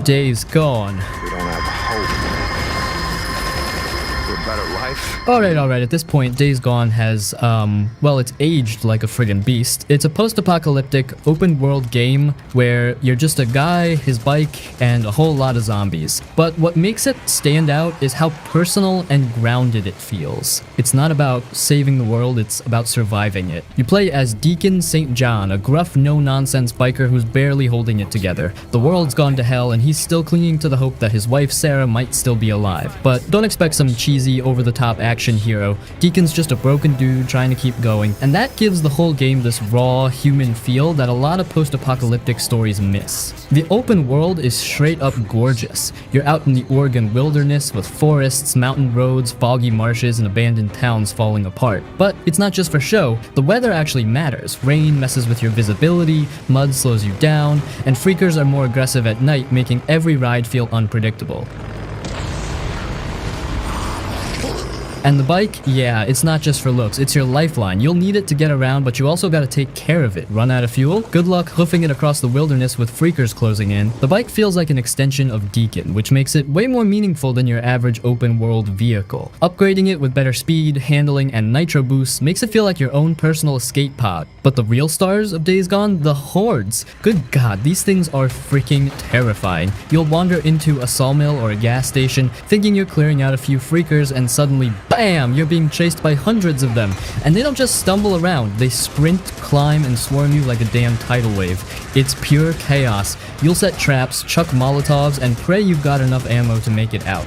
Days Gone. We don't have hope for a better life. Alright, at this point, Days Gone has, well, it's aged like a friggin' beast. It's a post-apocalyptic, open-world game where you're just a guy, his bike, and a whole lot of zombies. But what makes it stand out is how personal and grounded it feels. It's not about saving the world, it's about surviving it. You play as Deacon St. John, a gruff, no-nonsense biker who's barely holding it together. The world's gone to hell, and he's still clinging to the hope that his wife, Sarah, might still be alive. But don't expect some cheesy, over-the-top action hero. Deacon's just a broken dude trying to keep going, and that gives the whole game this raw, human feel that a lot of post-apocalyptic stories miss. The open world is straight up gorgeous. You're out in the Oregon wilderness with forests, mountain roads, foggy marshes, and abandoned towns falling apart. But it's not just for show. The weather actually matters. Rain messes with your visibility, mud slows you down, and freakers are more aggressive at night, making every ride feel unpredictable. And the bike, yeah, it's not just for looks, it's your lifeline. You'll need it to get around, but you also gotta take care of it. Run out of fuel? Good luck hoofing it across the wilderness with freakers closing in. The bike feels like an extension of Deacon, which makes it way more meaningful than your average open world vehicle. Upgrading it with better speed, handling, and nitro boosts makes it feel like your own personal escape pod. But the real stars of Days Gone? The hordes. Good god, these things are freaking terrifying. You'll wander into a sawmill or a gas station, thinking you're clearing out a few freakers, and suddenly BAM! You're being chased by hundreds of them. And they don't just stumble around, they sprint, climb, and swarm you like a damn tidal wave. It's pure chaos. You'll set traps, chuck molotovs, and pray you've got enough ammo to make it out.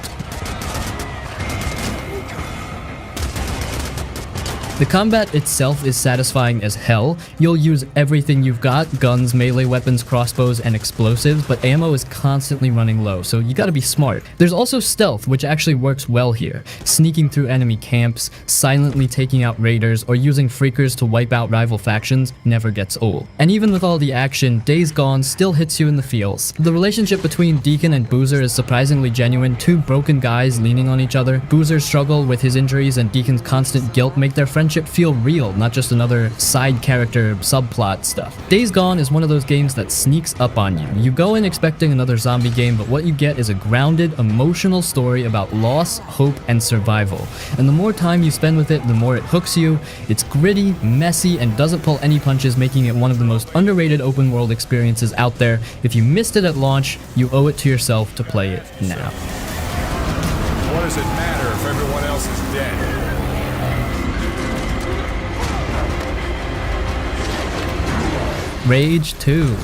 The combat itself is satisfying as hell. You'll use everything you've got, guns, melee weapons, crossbows, and explosives, but ammo is constantly running low, so you gotta be smart. There's also stealth, which actually works well here. Sneaking through enemy camps, silently taking out raiders, or using freakers to wipe out rival factions never gets old. And even with all the action, Days Gone still hits you in the feels. The relationship between Deacon and Boozer is surprisingly genuine, two broken guys leaning on each other. Boozer's struggle with his injuries and Deacon's constant guilt make their friendship feel real, not just another side character subplot stuff. Days Gone is one of those games that sneaks up on you. You go in expecting another zombie game, but what you get is a grounded, emotional story about loss, hope, and survival. And the more time you spend with it, the more it hooks you. It's gritty, messy, and doesn't pull any punches, making it one of the most underrated open world experiences out there. If you missed it at launch, you owe it to yourself to play it now. What does it matter if everyone else is dead? Rage 2.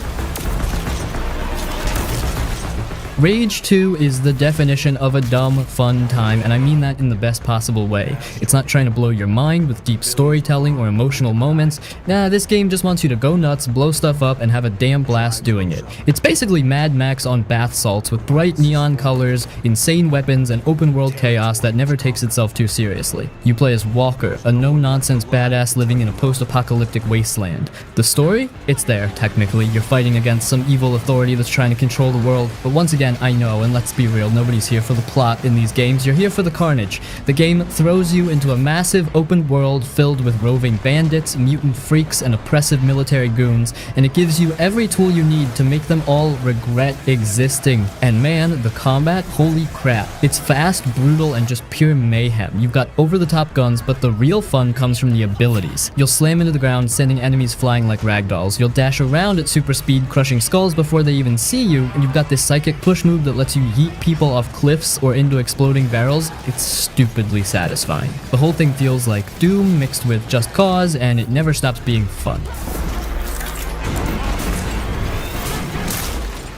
Rage 2 is the definition of a dumb, fun time, and I mean that in the best possible way. It's not trying to blow your mind with deep storytelling or emotional moments. Nah, this game just wants you to go nuts, blow stuff up, and have a damn blast doing it. It's basically Mad Max on bath salts with bright neon colors, insane weapons, and open-world chaos that never takes itself too seriously. You play as Walker, a no-nonsense badass living in a post-apocalyptic wasteland. The story? It's there, technically. You're fighting against some evil authority that's trying to control the world, but once again, I know, and let's be real, nobody's here for the plot in these games, you're here for the carnage. The game throws you into a massive open world filled with roving bandits, mutant freaks, and oppressive military goons, and it gives you every tool you need to make them all regret existing. And man, the combat, holy crap. It's fast, brutal, and just pure mayhem. You've got over-the-top guns, but the real fun comes from the abilities. You'll slam into the ground, sending enemies flying like ragdolls. You'll dash around at super speed, crushing skulls before they even see you, and you've got this psychic push move that lets you yeet people off cliffs or into exploding barrels. It's stupidly satisfying. The whole thing feels like Doom mixed with Just Cause, and it never stops being fun.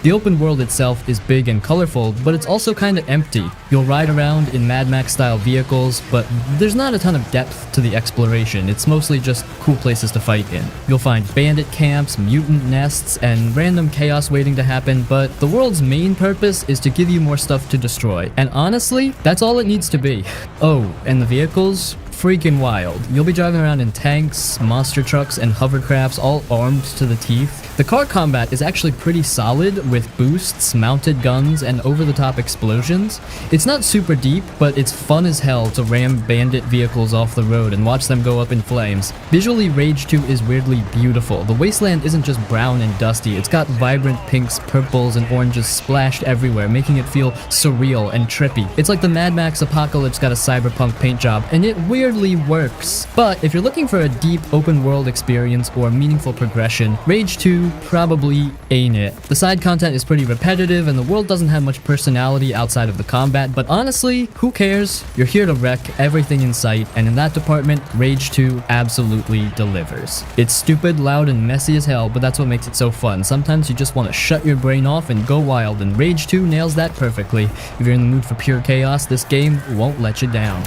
The open world itself is big and colorful, but it's also kinda empty. You'll ride around in Mad Max style vehicles, but there's not a ton of depth to the exploration. It's mostly just cool places to fight in. You'll find bandit camps, mutant nests, and random chaos waiting to happen, but the world's main purpose is to give you more stuff to destroy. And honestly, that's all it needs to be. Oh, and the vehicles? Freaking wild. You'll be driving around in tanks, monster trucks, and hovercrafts all armed to the teeth. The car combat is actually pretty solid with boosts, mounted guns, and over-the-top explosions. It's not super deep, but it's fun as hell to ram bandit vehicles off the road and watch them go up in flames. Visually, Rage 2 is weirdly beautiful. The wasteland isn't just brown and dusty, it's got vibrant pinks, purples, and oranges splashed everywhere, making it feel surreal and trippy. It's like the Mad Max apocalypse got a cyberpunk paint job, and it weirdly works. But if you're looking for a deep open world experience or meaningful progression, Rage 2 probably ain't it. The side content is pretty repetitive and the world doesn't have much personality outside of the combat, but honestly, who cares? You're here to wreck everything in sight, and in that department, Rage 2 absolutely delivers. It's stupid, loud, and messy as hell, but that's what makes it so fun. Sometimes you just want to shut your brain off and go wild, and Rage 2 nails that perfectly. If you're in the mood for pure chaos, this game won't let you down.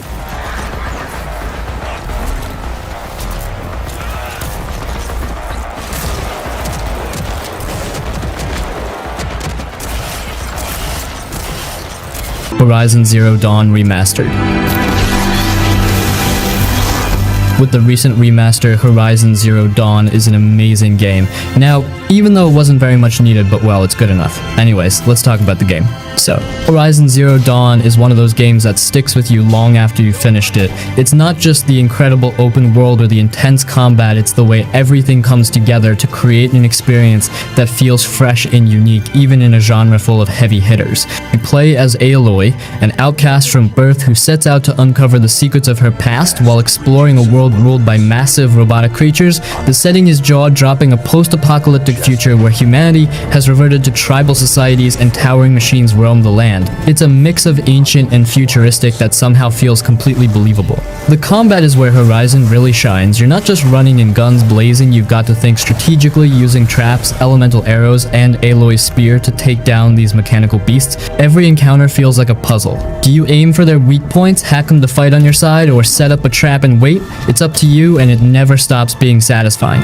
Horizon Zero Dawn Remastered. With the recent remaster, Horizon Zero Dawn is an amazing game. Now, even though it wasn't very much needed, but well, it's good enough. Anyways, let's talk about the game. So, Horizon Zero Dawn is one of those games that sticks with you long after you've finished it. It's not just the incredible open world or the intense combat, it's the way everything comes together to create an experience that feels fresh and unique, even in a genre full of heavy hitters. You play as Aloy, an outcast from birth who sets out to uncover the secrets of her past while exploring a world ruled by massive robotic creatures. The setting is jaw-dropping, a post-apocalyptic future where humanity has reverted to tribal societies and towering machines roam the land. It's a mix of ancient and futuristic that somehow feels completely believable. The combat is where Horizon really shines. You're not just running and guns blazing, you've got to think strategically, using traps, elemental arrows, and Aloy's spear to take down these mechanical beasts. Every encounter feels like a puzzle. Do you aim for their weak points, hack them to fight on your side, or set up a trap and wait? It's up to you, and it never stops being satisfying.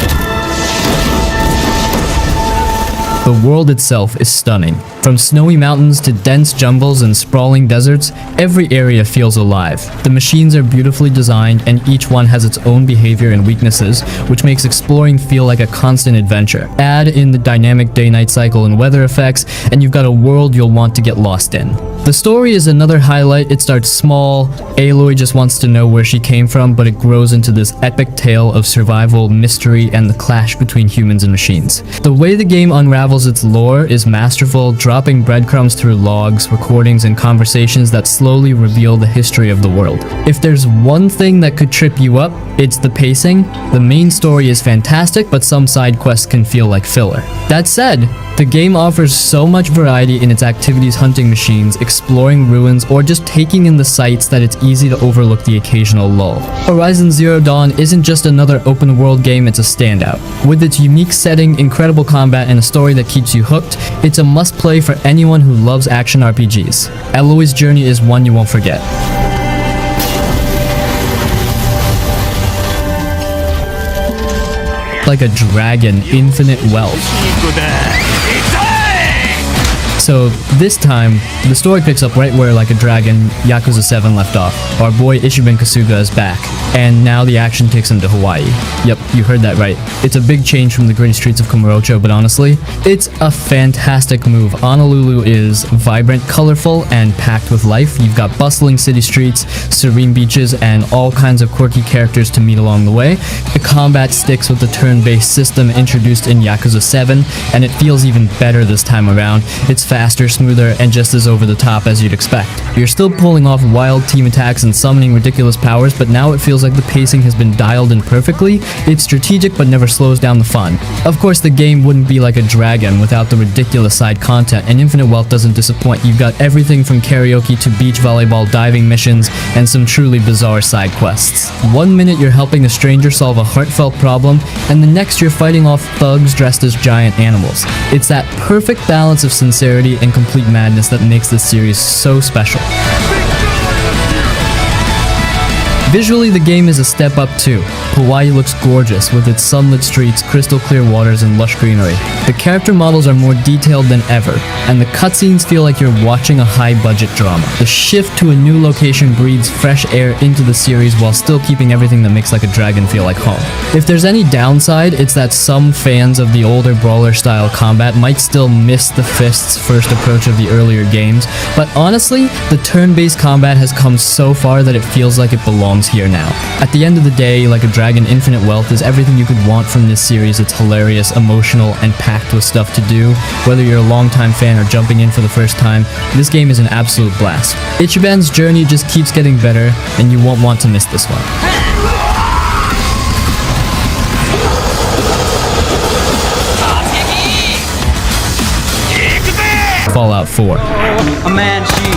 The world itself is stunning. From snowy mountains to dense jungles and sprawling deserts, every area feels alive. The machines are beautifully designed, and each one has its own behavior and weaknesses, which makes exploring feel like a constant adventure. Add in the dynamic day-night cycle and weather effects, and you've got a world you'll want to get lost in. The story is another highlight. It starts small. Aloy just wants to know where she came from, but it grows into this epic tale of survival, mystery, and the clash between humans and machines. The way the game unravels its lore is masterful, dropping breadcrumbs through logs, recordings, and conversations that slowly reveal the history of the world. If there's one thing that could trip you up, it's the pacing. The main story is fantastic, but some side quests can feel like filler. That said, the game offers so much variety in its activities, hunting machines, exploring ruins, or just taking in the sights that it's easy to overlook the occasional lull. Horizon Zero Dawn isn't just another open world game, it's a standout. With its unique setting, incredible combat, and a story that keeps you hooked, it's a must-play for anyone who loves action RPGs. Aloy's journey is one you won't forget. Like a dragon, infinite wealth. So this time, the story picks up right where Like a Dragon Yakuza 7 left off. Our boy Ishin Kasuga is back, and now the action takes him to Hawaii. Yep, you heard that right. It's a big change from the gritty streets of Kamurocho, but honestly, it's a fantastic move. Honolulu is vibrant, colorful, and packed with life. You've got bustling city streets, serene beaches, and all kinds of quirky characters to meet along the way. The combat sticks with the turn-based system introduced in Yakuza 7, and it feels even better this time around. It's faster, smoother, and just as over the top as you'd expect. You're still pulling off wild team attacks and summoning ridiculous powers, but now it feels like the pacing has been dialed in perfectly. It's strategic but never slows down the fun. Of course, the game wouldn't be Like a Dragon without the ridiculous side content, and Infinite Wealth doesn't disappoint. You've got everything from karaoke to beach volleyball diving missions and some truly bizarre side quests. 1 minute you're helping a stranger solve a heartfelt problem, and the next you're fighting off thugs dressed as giant animals. It's that perfect balance of sincerity and complete madness that makes this series so special. Visually, the game is a step up too. Hawaii looks gorgeous with its sunlit streets, crystal clear waters, and lush greenery. The character models are more detailed than ever, and the cutscenes feel like you're watching a high-budget drama. The shift to a new location breathes fresh air into the series while still keeping everything that makes Like a Dragon feel like home. If there's any downside, it's that some fans of the older brawler-style combat might still miss the fist's first approach of the earlier games, but honestly, the turn-based combat has come so far that it feels like it belongs here now. At the end of the day, Like a Dragon Infinite Wealth is everything you could want from this series. It's hilarious, emotional, and packed with stuff to do. Whether you're a longtime fan or jumping in for the first time, this game is an absolute blast. Ichiban's journey just keeps getting better, and you won't want to miss this one. Fallout 4. A man she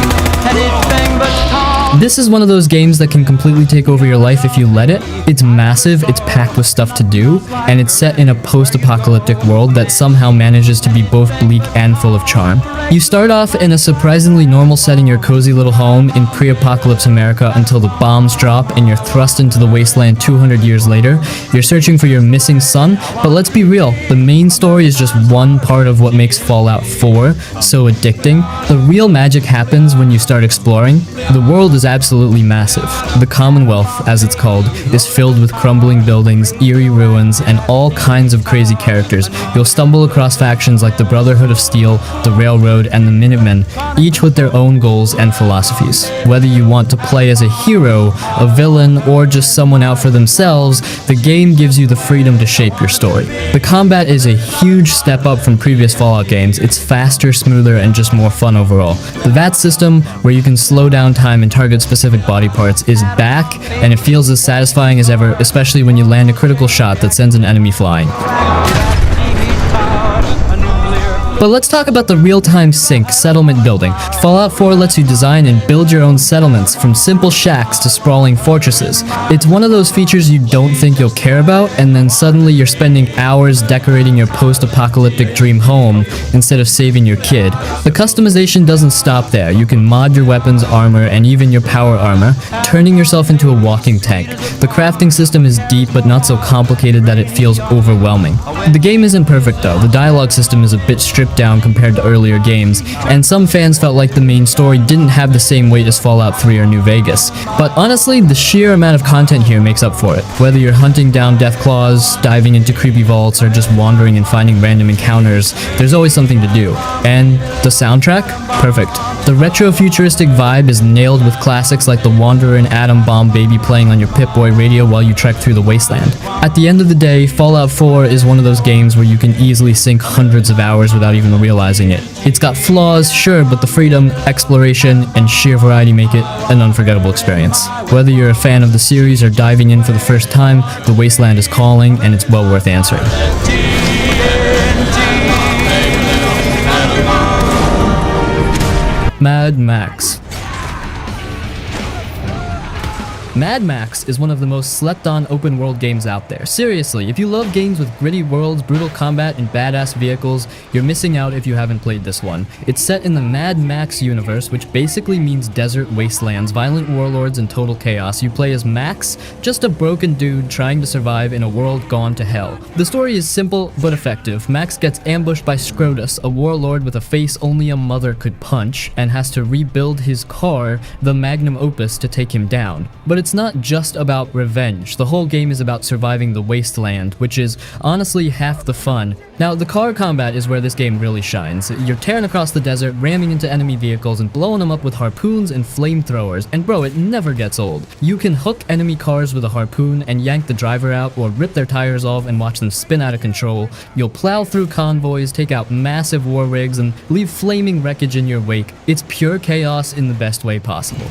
anything but talk. This is one of those games that can completely take over your life if you let it. It's massive, it's packed with stuff to do, and it's set in a post-apocalyptic world that somehow manages to be both bleak and full of charm. You start off in a surprisingly normal setting, your cozy little home in pre-apocalypse America until the bombs drop and you're thrust into the wasteland 200 years later. You're searching for your missing son, but let's be real, the main story is just one part of what makes Fallout 4 so addicting. The real magic happens when you start exploring. The world is absolutely massive. The Commonwealth, as it's called, is filled with crumbling buildings, eerie ruins, and all kinds of crazy characters. You'll stumble across factions like the Brotherhood of Steel, the Railroad, and the Minutemen, each with their own goals and philosophies. Whether you want to play as a hero, a villain, or just someone out for themselves, the game gives you the freedom to shape your story. The combat is a huge step up from previous Fallout games. It's faster, smoother, and just more fun overall. The VAT system, where you can slow down time and target specific body parts, is back, and it feels as satisfying as ever, especially when you land a critical shot that sends an enemy flying. But let's talk about the real-time sync settlement building. Fallout 4 lets you design and build your own settlements, from simple shacks to sprawling fortresses. It's one of those features you don't think you'll care about, and then suddenly you're spending hours decorating your post-apocalyptic dream home instead of saving your kid. The customization doesn't stop there. You can mod your weapons, armor, and even your power armor, turning yourself into a walking tank. The crafting system is deep but not so complicated that it feels overwhelming. The game isn't perfect though. The dialogue system is a bit stripped down compared to earlier games, and some fans felt like the main story didn't have the same weight as Fallout 3 or New Vegas. But honestly, the sheer amount of content here makes up for it. Whether you're hunting down Deathclaws, diving into creepy vaults, or just wandering and finding random encounters, there's always something to do. And the soundtrack? Perfect. The retro-futuristic vibe is nailed with classics like the Wanderer and Atom Bomb Baby playing on your Pip-Boy radio while you trek through the wasteland. At the end of the day, Fallout 4 is one of those games where you can easily sink hundreds of hours without even realizing it. It's got flaws, sure, but the freedom, exploration, and sheer variety make it an unforgettable experience. Whether you're a fan of the series or diving in for the first time, the wasteland is calling, and it's well worth answering. Mad Max. Mad Max is one of the most slept-on open-world games out there. Seriously, if you love games with gritty worlds, brutal combat, and badass vehicles, you're missing out if you haven't played this one. It's set in the Mad Max universe, which basically means desert wastelands, violent warlords, and total chaos. You play as Max, just a broken dude trying to survive in a world gone to hell. The story is simple but effective. Max gets ambushed by Scrotus, a warlord with a face only a mother could punch, and has to rebuild his car, the magnum opus, to take him down. But it's not just about revenge. The whole game is about surviving the wasteland, which is honestly half the fun. Now, the car combat is where this game really shines. You're tearing across the desert, ramming into enemy vehicles, and blowing them up with harpoons and flamethrowers. And bro, it never gets old. You can hook enemy cars with a harpoon and yank the driver out, or rip their tires off and watch them spin out of control. You'll plow through convoys, take out massive war rigs, and leave flaming wreckage in your wake. It's pure chaos in the best way possible.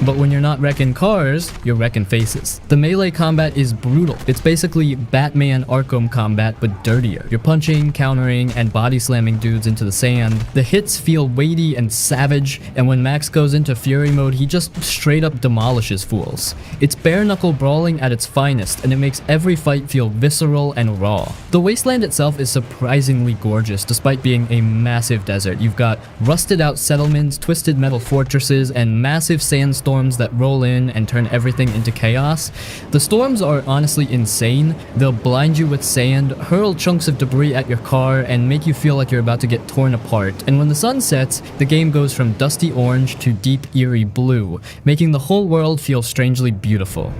but when you're not wrecking cars, you're wrecking faces. The melee combat is brutal. It's basically Batman Arkham combat, but dirtier. You're punching, countering, and body slamming dudes into the sand. The hits feel weighty and savage, and when Max goes into fury mode, he just straight up demolishes fools. It's bare knuckle brawling at its finest, and it makes every fight feel visceral and raw. The wasteland itself is surprisingly gorgeous, despite being a massive desert. You've got rusted out settlements, twisted metal fortresses, and massive sandstorms that roll in and turn everything into chaos. The storms are honestly insane. They'll blind you with sand, hurl chunks of debris at your car, and make you feel like you're about to get torn apart. And when the sun sets, the game goes from dusty orange to deep eerie blue, making the whole world feel strangely beautiful.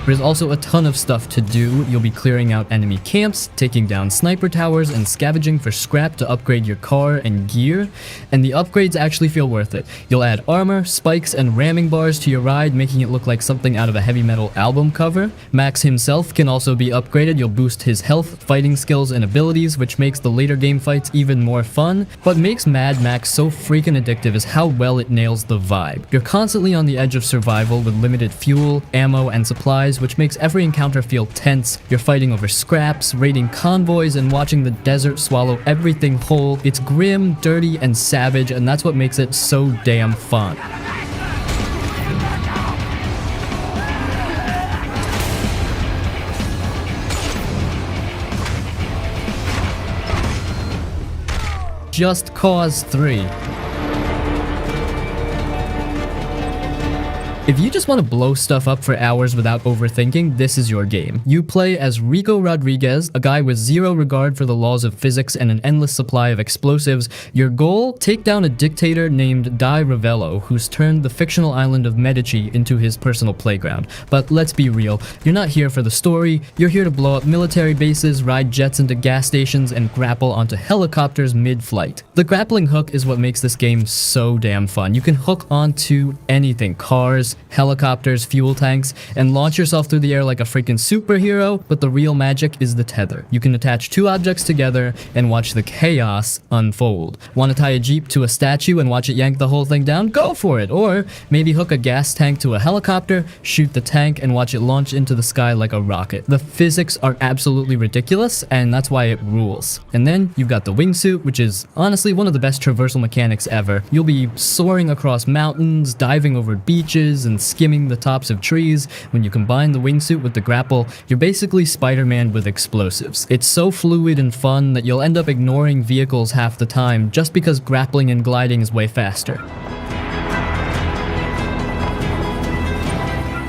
There's also a ton of stuff to do. You'll be clearing out enemy camps, taking down sniper towers, and scavenging for scrap to upgrade your car and gear. And the upgrades actually feel worth it. You'll add armor, spikes, and ramming bars to your ride, making it look like something out of a heavy metal album cover. Max himself can also be upgraded. You'll boost his health, fighting skills, and abilities, which makes the later game fights even more fun. What makes Mad Max so freaking addictive is how well it nails the vibe. You're constantly on the edge of survival with limited fuel, ammo, and supplies, which makes every encounter feel tense. You're fighting over scraps, raiding convoys, and watching the desert swallow everything whole. It's grim, dirty, and savage, and that's what makes it so damn fun. Just Cause 3. If you just want to blow stuff up for hours without overthinking, this is your game. You play as Rico Rodriguez, a guy with zero regard for the laws of physics and an endless supply of explosives. Your goal? Take down a dictator named Di Ravello, who's turned the fictional island of Medici into his personal playground. But let's be real, you're not here for the story, you're here to blow up military bases, ride jets into gas stations, and grapple onto helicopters mid-flight. The grappling hook is what makes this game so damn fun. You can hook onto anything, cars, helicopters, fuel tanks, and launch yourself through the air like a freaking superhero, but the real magic is the tether. You can attach two objects together and watch the chaos unfold. Want to tie a jeep to a statue and watch it yank the whole thing down? Go for it! Or maybe hook a gas tank to a helicopter, shoot the tank, and watch it launch into the sky like a rocket. The physics are absolutely ridiculous, and that's why it rules. And then you've got the wingsuit, which is honestly one of the best traversal mechanics ever. You'll be soaring across mountains, diving over beaches, and skimming the tops of trees. When you combine the wingsuit with the grapple, you're basically Spider-Man with explosives. It's so fluid and fun that you'll end up ignoring vehicles half the time just because grappling and gliding is way faster.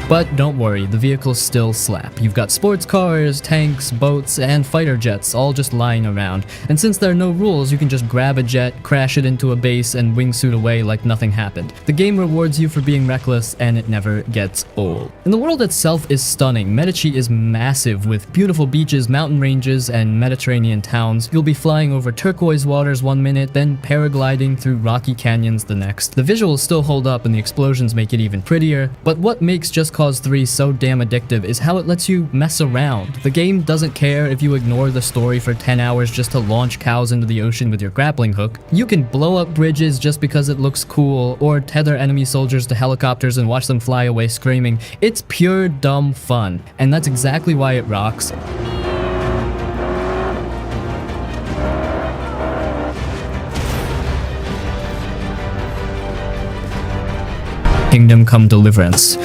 But don't worry, the vehicles still slap. You've got sports cars, tanks, boats, and fighter jets all just lying around. And since there are no rules, you can just grab a jet, crash it into a base, and wingsuit away like nothing happened. The game rewards you for being reckless, and it never gets old. And the world itself is stunning. Medici is massive, with beautiful beaches, mountain ranges, and Mediterranean towns. You'll be flying over turquoise waters one minute, then paragliding through rocky canyons the next. The visuals still hold up, and the explosions make it even prettier. But what makes Just Cause 3 so damn addictive is how it lets you mess around. The game doesn't care if you ignore the story for 10 hours just to launch cows into the ocean with your grappling hook. You can blow up bridges just because it looks cool, or tether enemy soldiers to helicopters and watch them fly away screaming. It's pure dumb fun, and that's exactly why it rocks. Kingdom Come Deliverance.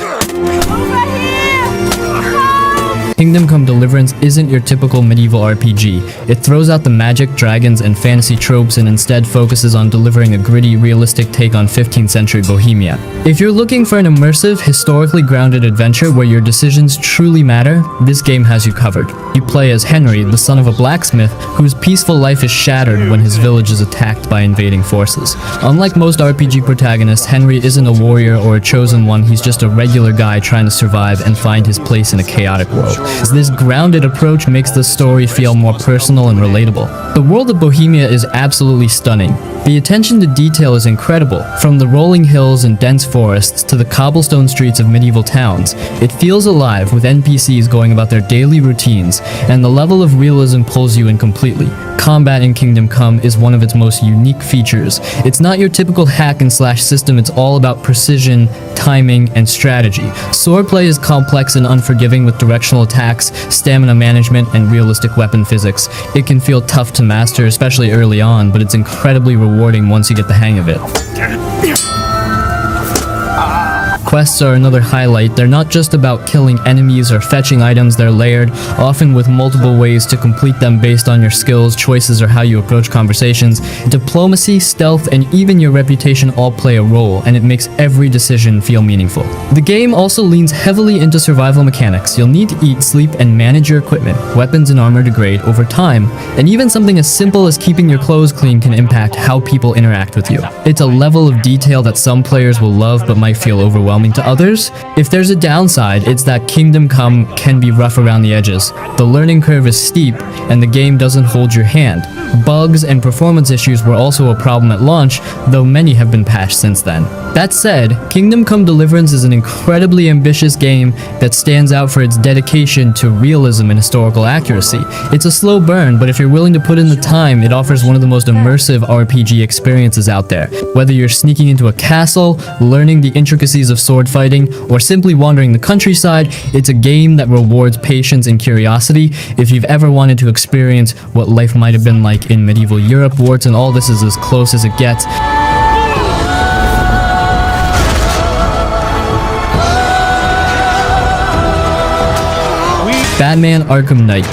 Kingdom Come Deliverance isn't your typical medieval RPG. It throws out the magic, dragons, and fantasy tropes and instead focuses on delivering a gritty, realistic take on 15th century Bohemia. If you're looking for an immersive, historically grounded adventure where your decisions truly matter, this game has you covered. You play as Henry, the son of a blacksmith, whose peaceful life is shattered when his village is attacked by invading forces. Unlike most RPG protagonists, Henry isn't a warrior or a chosen one, he's just a regular guy trying to survive and find his place in a chaotic world. as this grounded approach makes the story feel more personal and relatable. The world of Bohemia is absolutely stunning. The attention to detail is incredible, from the rolling hills and dense forests to the cobblestone streets of medieval towns. It feels alive, with NPCs going about their daily routines, and the level of realism pulls you in completely. Combat in Kingdom Come is one of its most unique features. It's not your typical hack and slash system, it's all about precision, timing, and strategy. Swordplay is complex and unforgiving with directional attacks, stamina management, and realistic weapon physics. It can feel tough to master, especially early on, but it's incredibly rewarding once you get the hang of it. Quests are another highlight. They're not just about killing enemies or fetching items, they're layered, often with multiple ways to complete them based on your skills, choices, or how you approach conversations. Diplomacy, stealth, and even your reputation all play a role, and it makes every decision feel meaningful. The game also leans heavily into survival mechanics. You'll need to eat, sleep, and manage your equipment. Weapons and armor degrade over time, and even something as simple as keeping your clothes clean can impact how people interact with you. It's a level of detail that some players will love but might feel overwhelming to others. If there's a downside, it's that Kingdom Come can be rough around the edges. The learning curve is steep, and the game doesn't hold your hand. Bugs and performance issues were also a problem at launch, though many have been patched since then. That said, Kingdom Come Deliverance is an incredibly ambitious game that stands out for its dedication to realism and historical accuracy. It's a slow burn, but if you're willing to put in the time, it offers one of the most immersive RPG experiences out there. Whether you're sneaking into a castle, learning the intricacies of sword fighting, or simply wandering the countryside, it's a game that rewards patience and curiosity. If you've ever wanted to experience what life might have been like in medieval Europe, warts and all, this is as close as it gets. Batman Arkham Knight.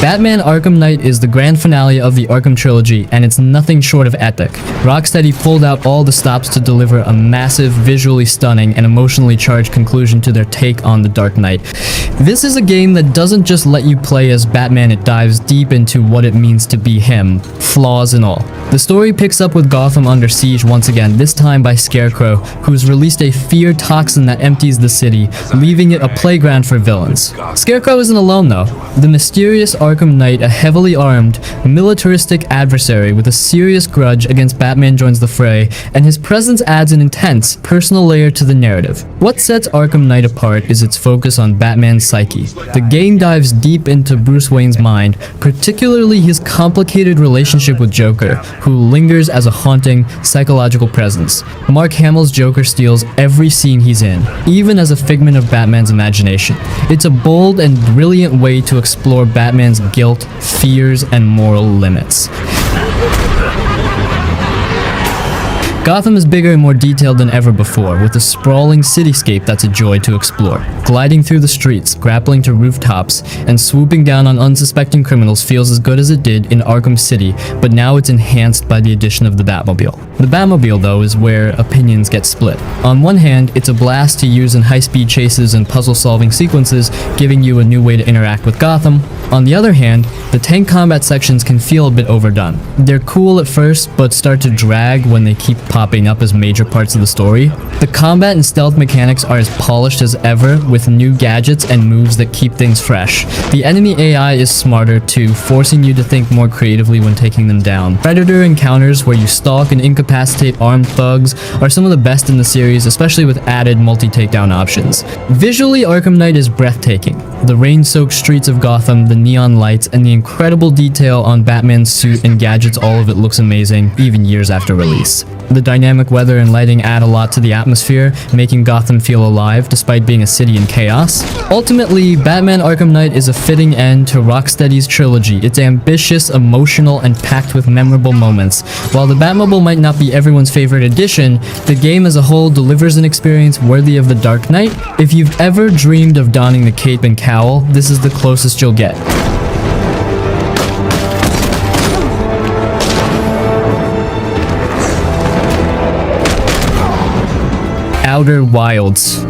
Batman Arkham Knight is the grand finale of the Arkham trilogy, and it's nothing short of epic. Rocksteady pulled out all the stops to deliver a massive, visually stunning, and emotionally charged conclusion to their take on the Dark Knight. This is a game that doesn't just let you play as Batman, it dives deep into what it means to be him, flaws and all. The story picks up with Gotham under siege once again, this time by Scarecrow, who's released a fear toxin that empties the city, leaving it a playground for villains. Scarecrow isn't alone though. The mysterious Arkham Knight, a heavily armed, militaristic adversary with a serious grudge against Batman, joins the fray, and his presence adds an intense, personal layer to the narrative. What sets Arkham Knight apart is its focus on Batman's psyche. The game dives deep into Bruce Wayne's mind, particularly his complicated relationship with Joker, who lingers as a haunting, psychological presence. Mark Hamill's Joker steals every scene he's in, even as a figment of Batman's imagination. It's a bold and brilliant way to explore Batman's guilt, fears, and moral limits. Gotham is bigger and more detailed than ever before, with a sprawling cityscape that's a joy to explore. Gliding through the streets, grappling to rooftops, and swooping down on unsuspecting criminals feels as good as it did in Arkham City, but now it's enhanced by the addition of the Batmobile. The Batmobile, though, is where opinions get split. On one hand, it's a blast to use in high-speed chases and puzzle-solving sequences, giving you a new way to interact with Gotham. On the other hand, the tank combat sections can feel a bit overdone. They're cool at first, but start to drag when they keep popping up as major parts of the story. The combat and stealth mechanics are as polished as ever, with new gadgets and moves that keep things fresh. The enemy AI is smarter too, forcing you to think more creatively when taking them down. Predator encounters where you stalk and incapacitate armed thugs are some of the best in the series, especially with added multi-takedown options. Visually, Arkham Knight is breathtaking. The rain-soaked streets of Gotham, the neon lights, and the incredible detail on Batman's suit and gadgets, all of it looks amazing, even years after release. The dynamic weather and lighting add a lot to the atmosphere, making Gotham feel alive despite being a city in chaos. Ultimately, Batman Arkham Knight is a fitting end to Rocksteady's trilogy. It's ambitious, emotional, and packed with memorable moments. While the Batmobile might not be everyone's favorite addition, the game as a whole delivers an experience worthy of the Dark Knight. If you've ever dreamed of donning the cape and cowl, this is the closest you'll get. Outer Wilds.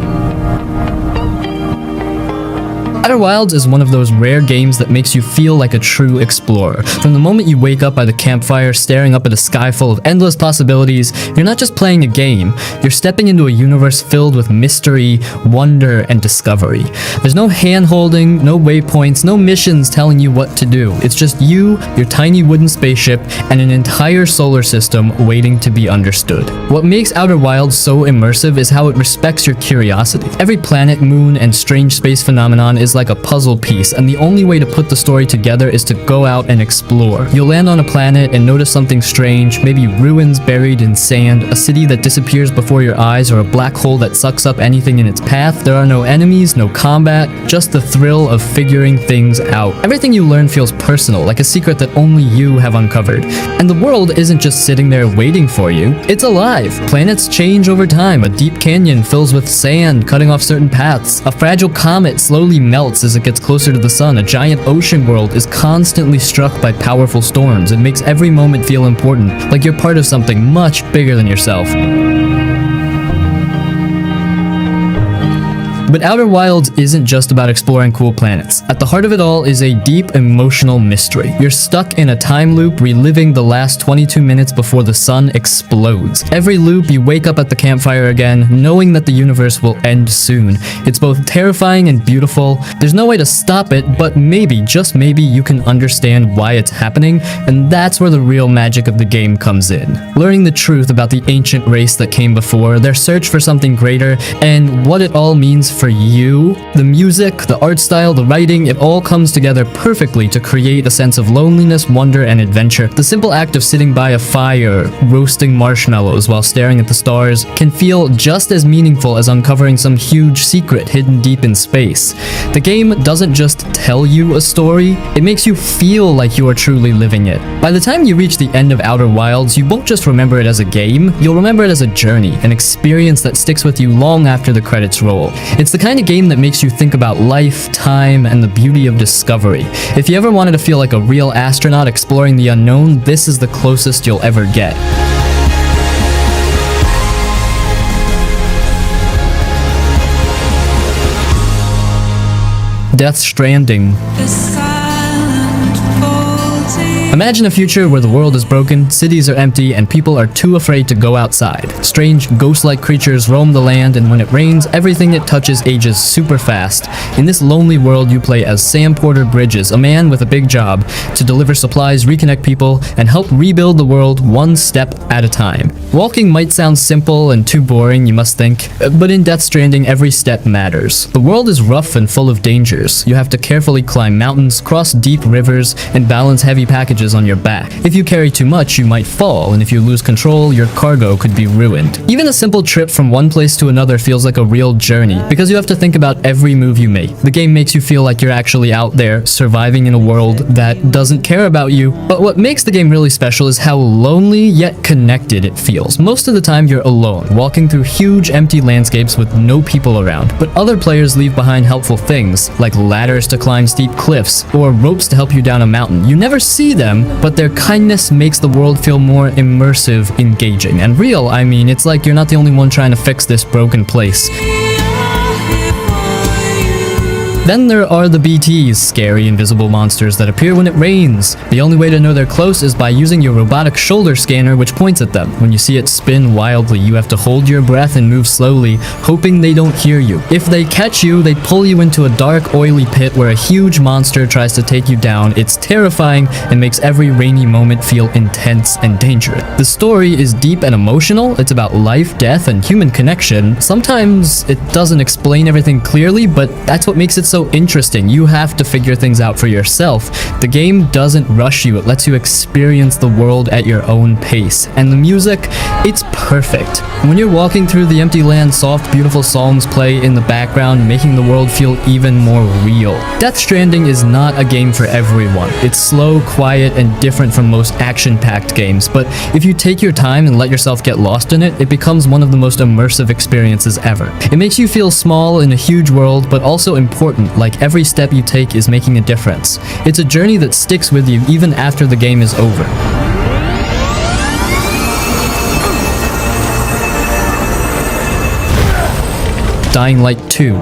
Outer Wilds is one of those rare games that makes you feel like a true explorer. From the moment you wake up by the campfire staring up at a sky full of endless possibilities, you're not just playing a game, you're stepping into a universe filled with mystery, wonder, and discovery. There's no hand-holding, no waypoints, no missions telling you what to do. It's just you, your tiny wooden spaceship, and an entire solar system waiting to be understood. What makes Outer Wilds so immersive is how it respects your curiosity. Every planet, moon, and strange space phenomenon is like a puzzle piece, and the only way to put the story together is to go out and explore. You'll land on a planet and notice something strange, maybe ruins buried in sand, a city that disappears before your eyes, or a black hole that sucks up anything in its path. There are no enemies, no combat, just the thrill of figuring things out. Everything you learn feels personal, like a secret that only you have uncovered. And the world isn't just sitting there waiting for you, it's alive. Planets change over time, a deep canyon fills with sand, cutting off certain paths. A fragile comet slowly melts as it gets closer to the sun. A giant ocean world is constantly struck by powerful storms. It makes every moment feel important, like you're part of something much bigger than yourself. But Outer Wilds isn't just about exploring cool planets. At the heart of it all is a deep emotional mystery. You're stuck in a time loop reliving the last 22 minutes before the sun explodes. Every loop, you wake up at the campfire again, knowing that the universe will end soon. It's both terrifying and beautiful. There's no way to stop it, but maybe, just maybe, you can understand why it's happening, and that's where the real magic of the game comes in. Learning the truth about the ancient race that came before, their search for something greater, and what it all means for you. The music, the art style, the writing, it all comes together perfectly to create a sense of loneliness, wonder, and adventure. The simple act of sitting by a fire, roasting marshmallows while staring at the stars, can feel just as meaningful as uncovering some huge secret hidden deep in space. The game doesn't just tell you a story, it makes you feel like you are truly living it. By the time you reach the end of Outer Wilds, you won't just remember it as a game, you'll remember it as a journey, an experience that sticks with you long after the credits roll. It's the kind of game that makes you think about life, time, and the beauty of discovery. If you ever wanted to feel like a real astronaut exploring the unknown, this is the closest you'll ever get. Death Stranding. Imagine a future where the world is broken, cities are empty, and people are too afraid to go outside. Strange, ghost-like creatures roam the land, and when it rains, everything it touches ages super fast. In this lonely world, you play as Sam Porter Bridges, a man with a big job, to deliver supplies, reconnect people, and help rebuild the world one step at a time. Walking might sound simple and too boring, you must think, but in Death Stranding, every step matters. The world is rough and full of dangers. You have to carefully climb mountains, cross deep rivers, and balance heavy packages on your back. If you carry too much, you might fall, and if you lose control, your cargo could be ruined. Even a simple trip from one place to another feels like a real journey, because you have to think about every move you make. The game makes you feel like you're actually out there, surviving in a world that doesn't care about you. But what makes the game really special is how lonely yet connected it feels. Most of the time you're alone, walking through huge empty landscapes with no people around, but other players leave behind helpful things, like ladders to climb steep cliffs, or ropes to help you down a mountain. You never see them, but their kindness makes the world feel more immersive, engaging, and real. I mean, it's like you're not the only one trying to fix this broken place. Then there are the BTs, scary invisible monsters that appear when it rains. The only way to know they're close is by using your robotic shoulder scanner, which points at them. When you see it spin wildly, you have to hold your breath and move slowly, hoping they don't hear you. If they catch you, they pull you into a dark, oily pit where a huge monster tries to take you down. It's terrifying and makes every rainy moment feel intense and dangerous. The story is deep and emotional. It's about life, death, and human connection. Sometimes it doesn't explain everything clearly, but that's what makes it so interesting. You have to figure things out for yourself. The game doesn't rush you. It lets you experience the world at your own pace. And the music, it's perfect. When you're walking through the empty land, soft, beautiful songs play in the background, making the world feel even more real. Death Stranding is not a game for everyone. It's slow, quiet, and different from most action-packed games, but if you take your time and let yourself get lost in it, it becomes one of the most immersive experiences ever. It makes you feel small in a huge world, but also important, like every step you take is making a difference. It's a journey that sticks with you even after the game is over. Dying Light 2.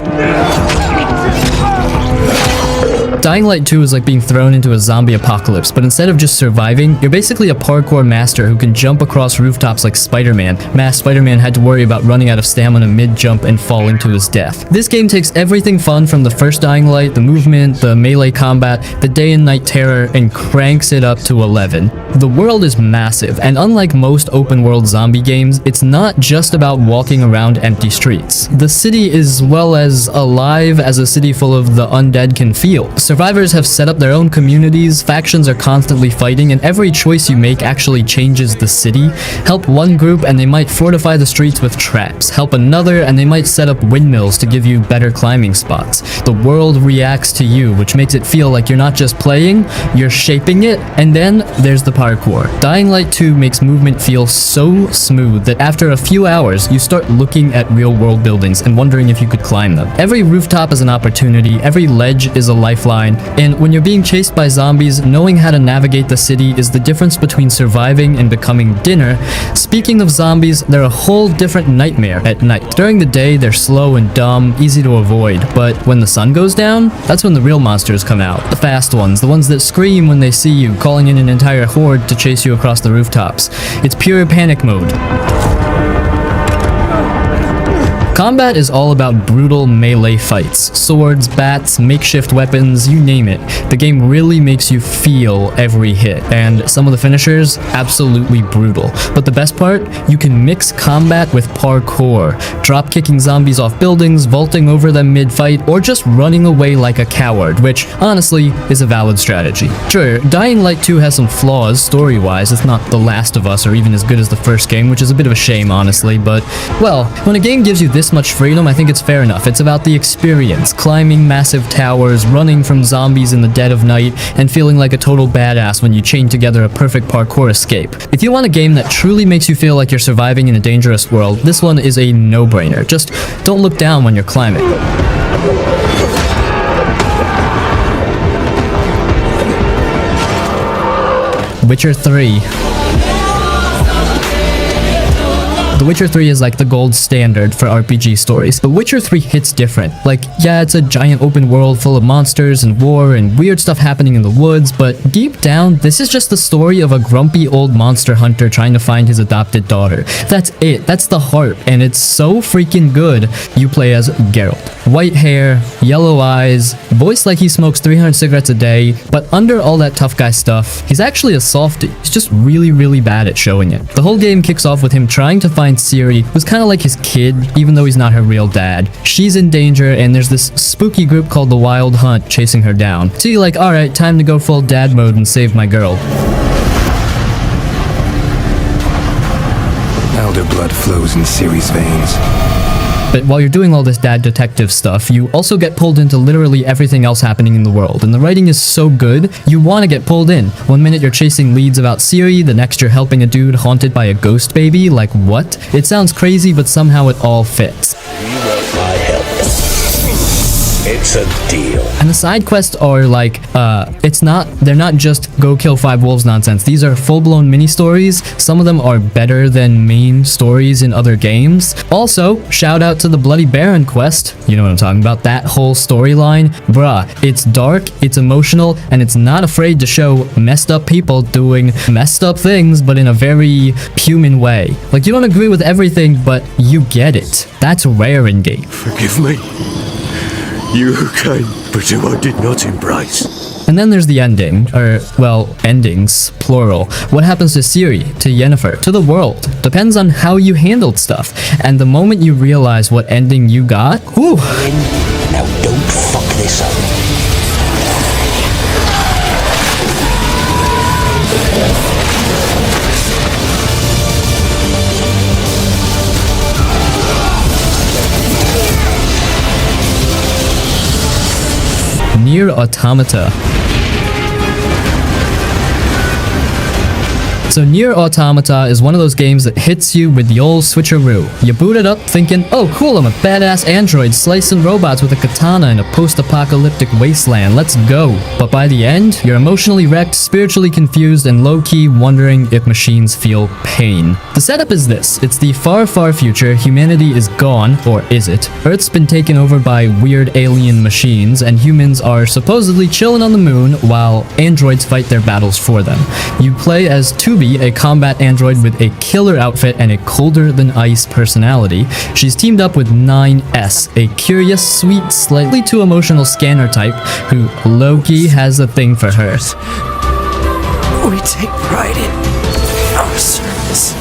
Dying Light 2 is like being thrown into a zombie apocalypse, but instead of just surviving, you're basically a parkour master who can jump across rooftops like Spider-Man. Masked Spider-Man had to worry about running out of stamina mid-jump and falling to his death. This game takes everything fun from the first Dying Light, the movement, the melee combat, the day and night terror, and cranks it up to 11. The world is massive, and unlike most open-world zombie games, it's not just about walking around empty streets. The city is, well, as alive as a city full of the undead can feel. Survivors have set up their own communities, factions are constantly fighting, and every choice you make actually changes the city. Help one group and they might fortify the streets with traps. Help another and they might set up windmills to give you better climbing spots. The world reacts to you, which makes it feel like you're not just playing, you're shaping it. And then there's the parkour. Dying Light 2 makes movement feel so smooth that after a few hours, you start looking at real-world buildings and wondering if you could climb them. Every rooftop is an opportunity, every ledge is a lifeline, and when you're being chased by zombies, knowing how to navigate the city is the difference between surviving and becoming dinner. Speaking of zombies, they're a whole different nightmare at night. During the day, they're slow and dumb, easy to avoid, but when the sun goes down, that's when the real monsters come out. The fast ones, the ones that scream when they see you, calling in an entire horde to chase you across the rooftops. It's pure panic mode. Combat is all about brutal melee fights. Swords, bats, makeshift weapons, you name it. The game really makes you feel every hit, and some of the finishers, absolutely brutal. But the best part? You can mix combat with parkour, drop-kicking zombies off buildings, vaulting over them mid-fight, or just running away like a coward, which, honestly, is a valid strategy. Sure, Dying Light 2 has some flaws story-wise. It's not The Last of Us or even as good as the first game, which is a bit of a shame, honestly, but, well, when a game gives you this much freedom, I think it's fair enough. It's about the experience, climbing massive towers, running from zombies in the dead of night, and feeling like a total badass when you chain together a perfect parkour escape. If you want a game that truly makes you feel like you're surviving in a dangerous world, this one is a no-brainer. Just don't look down when you're climbing. Witcher 3. The Witcher 3 is like the gold standard for RPG stories, but Witcher 3 hits different. Like, yeah, it's a giant open world full of monsters and war and weird stuff happening in the woods, but deep down, this is just the story of a grumpy old monster hunter trying to find his adopted daughter. That's it. That's the heart, and it's so freaking good. You play as Geralt. White hair, yellow eyes, voiced like he smokes 300 cigarettes a day, but under all that tough guy stuff, he's actually a softie. He's just really, really bad at showing it. The whole game kicks off with him trying to find Ciri, who's kind of like his kid, even though he's not her real dad. She's in danger, and there's this spooky group called the Wild Hunt chasing her down. So you're like, alright, time to go full dad mode and save my girl. Elder blood flows in Ciri's veins. But while you're doing all this dad detective stuff, you also get pulled into literally everything else happening in the world, and the writing is so good, you want to get pulled in. One minute you're chasing leads about Ciri, the next you're helping a dude haunted by a ghost baby, like what? It sounds crazy, but somehow it all fits. You want my help? It's a deal. And the side quests are like, they're not just go kill 5 wolves nonsense. These are full-blown mini-stories. Some of them are better than main stories in other games. Also, shout out to the Bloody Baron quest. You know what I'm talking about? That whole storyline. Bruh, it's dark, it's emotional, and it's not afraid to show messed up people doing messed up things, but in a very human way. Like, you don't agree with everything, but you get it. That's rare in games. Forgive me. You came, but who I did not embrace. And then there's the ending, or, well, endings, plural. What happens to Ciri, to Yennefer, to the world? Depends on how you handled stuff. And the moment you realize what ending you got, whew. Now don't fuck this up. Nier Automata. So Nier Automata is one of those games that hits you with the old switcheroo. You boot it up thinking, oh cool, I'm a badass android slicing robots with a katana in a post-apocalyptic wasteland, let's go. But by the end, you're emotionally wrecked, spiritually confused, and low-key wondering if machines feel pain. The setup is this. It's the far, far future. Humanity is gone, or is it? Earth's been taken over by weird alien machines, and humans are supposedly chilling on the moon while androids fight their battles for them. You play as Tubi, a combat android with a killer outfit and a colder-than-ice personality. She's teamed up with 9S, a curious, sweet, slightly too emotional scanner type who low-key has a thing for her. We take pride in our service.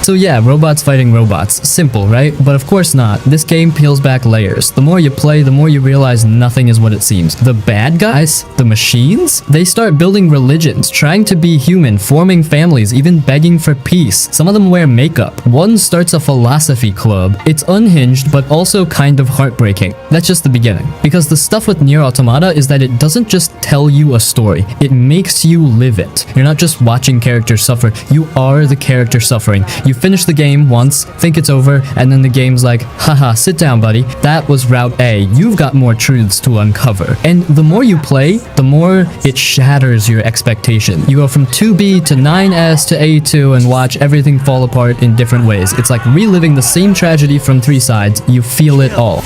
So yeah, robots fighting robots. Simple, right? But of course not. This game peels back layers. The more you play, the more you realize nothing is what it seems. The bad guys, the machines, they start building religions, trying to be human, forming families, even begging for peace. Some of them wear makeup. One starts a philosophy club. It's unhinged, but also kind of heartbreaking. That's just the beginning. Because the stuff with Nier Automata is that it doesn't just tell you a story. It makes you live it. You're not just watching characters suffer. You are the character suffering. You finish the game once, think it's over, and then the game's like, haha, sit down, buddy. That was Route A. You've got more truths to uncover. And the more you play, the more it shatters your expectation. You go from 2B to 9S to A2 and watch everything fall apart in different ways. It's like reliving the same tragedy from three sides. You feel it all.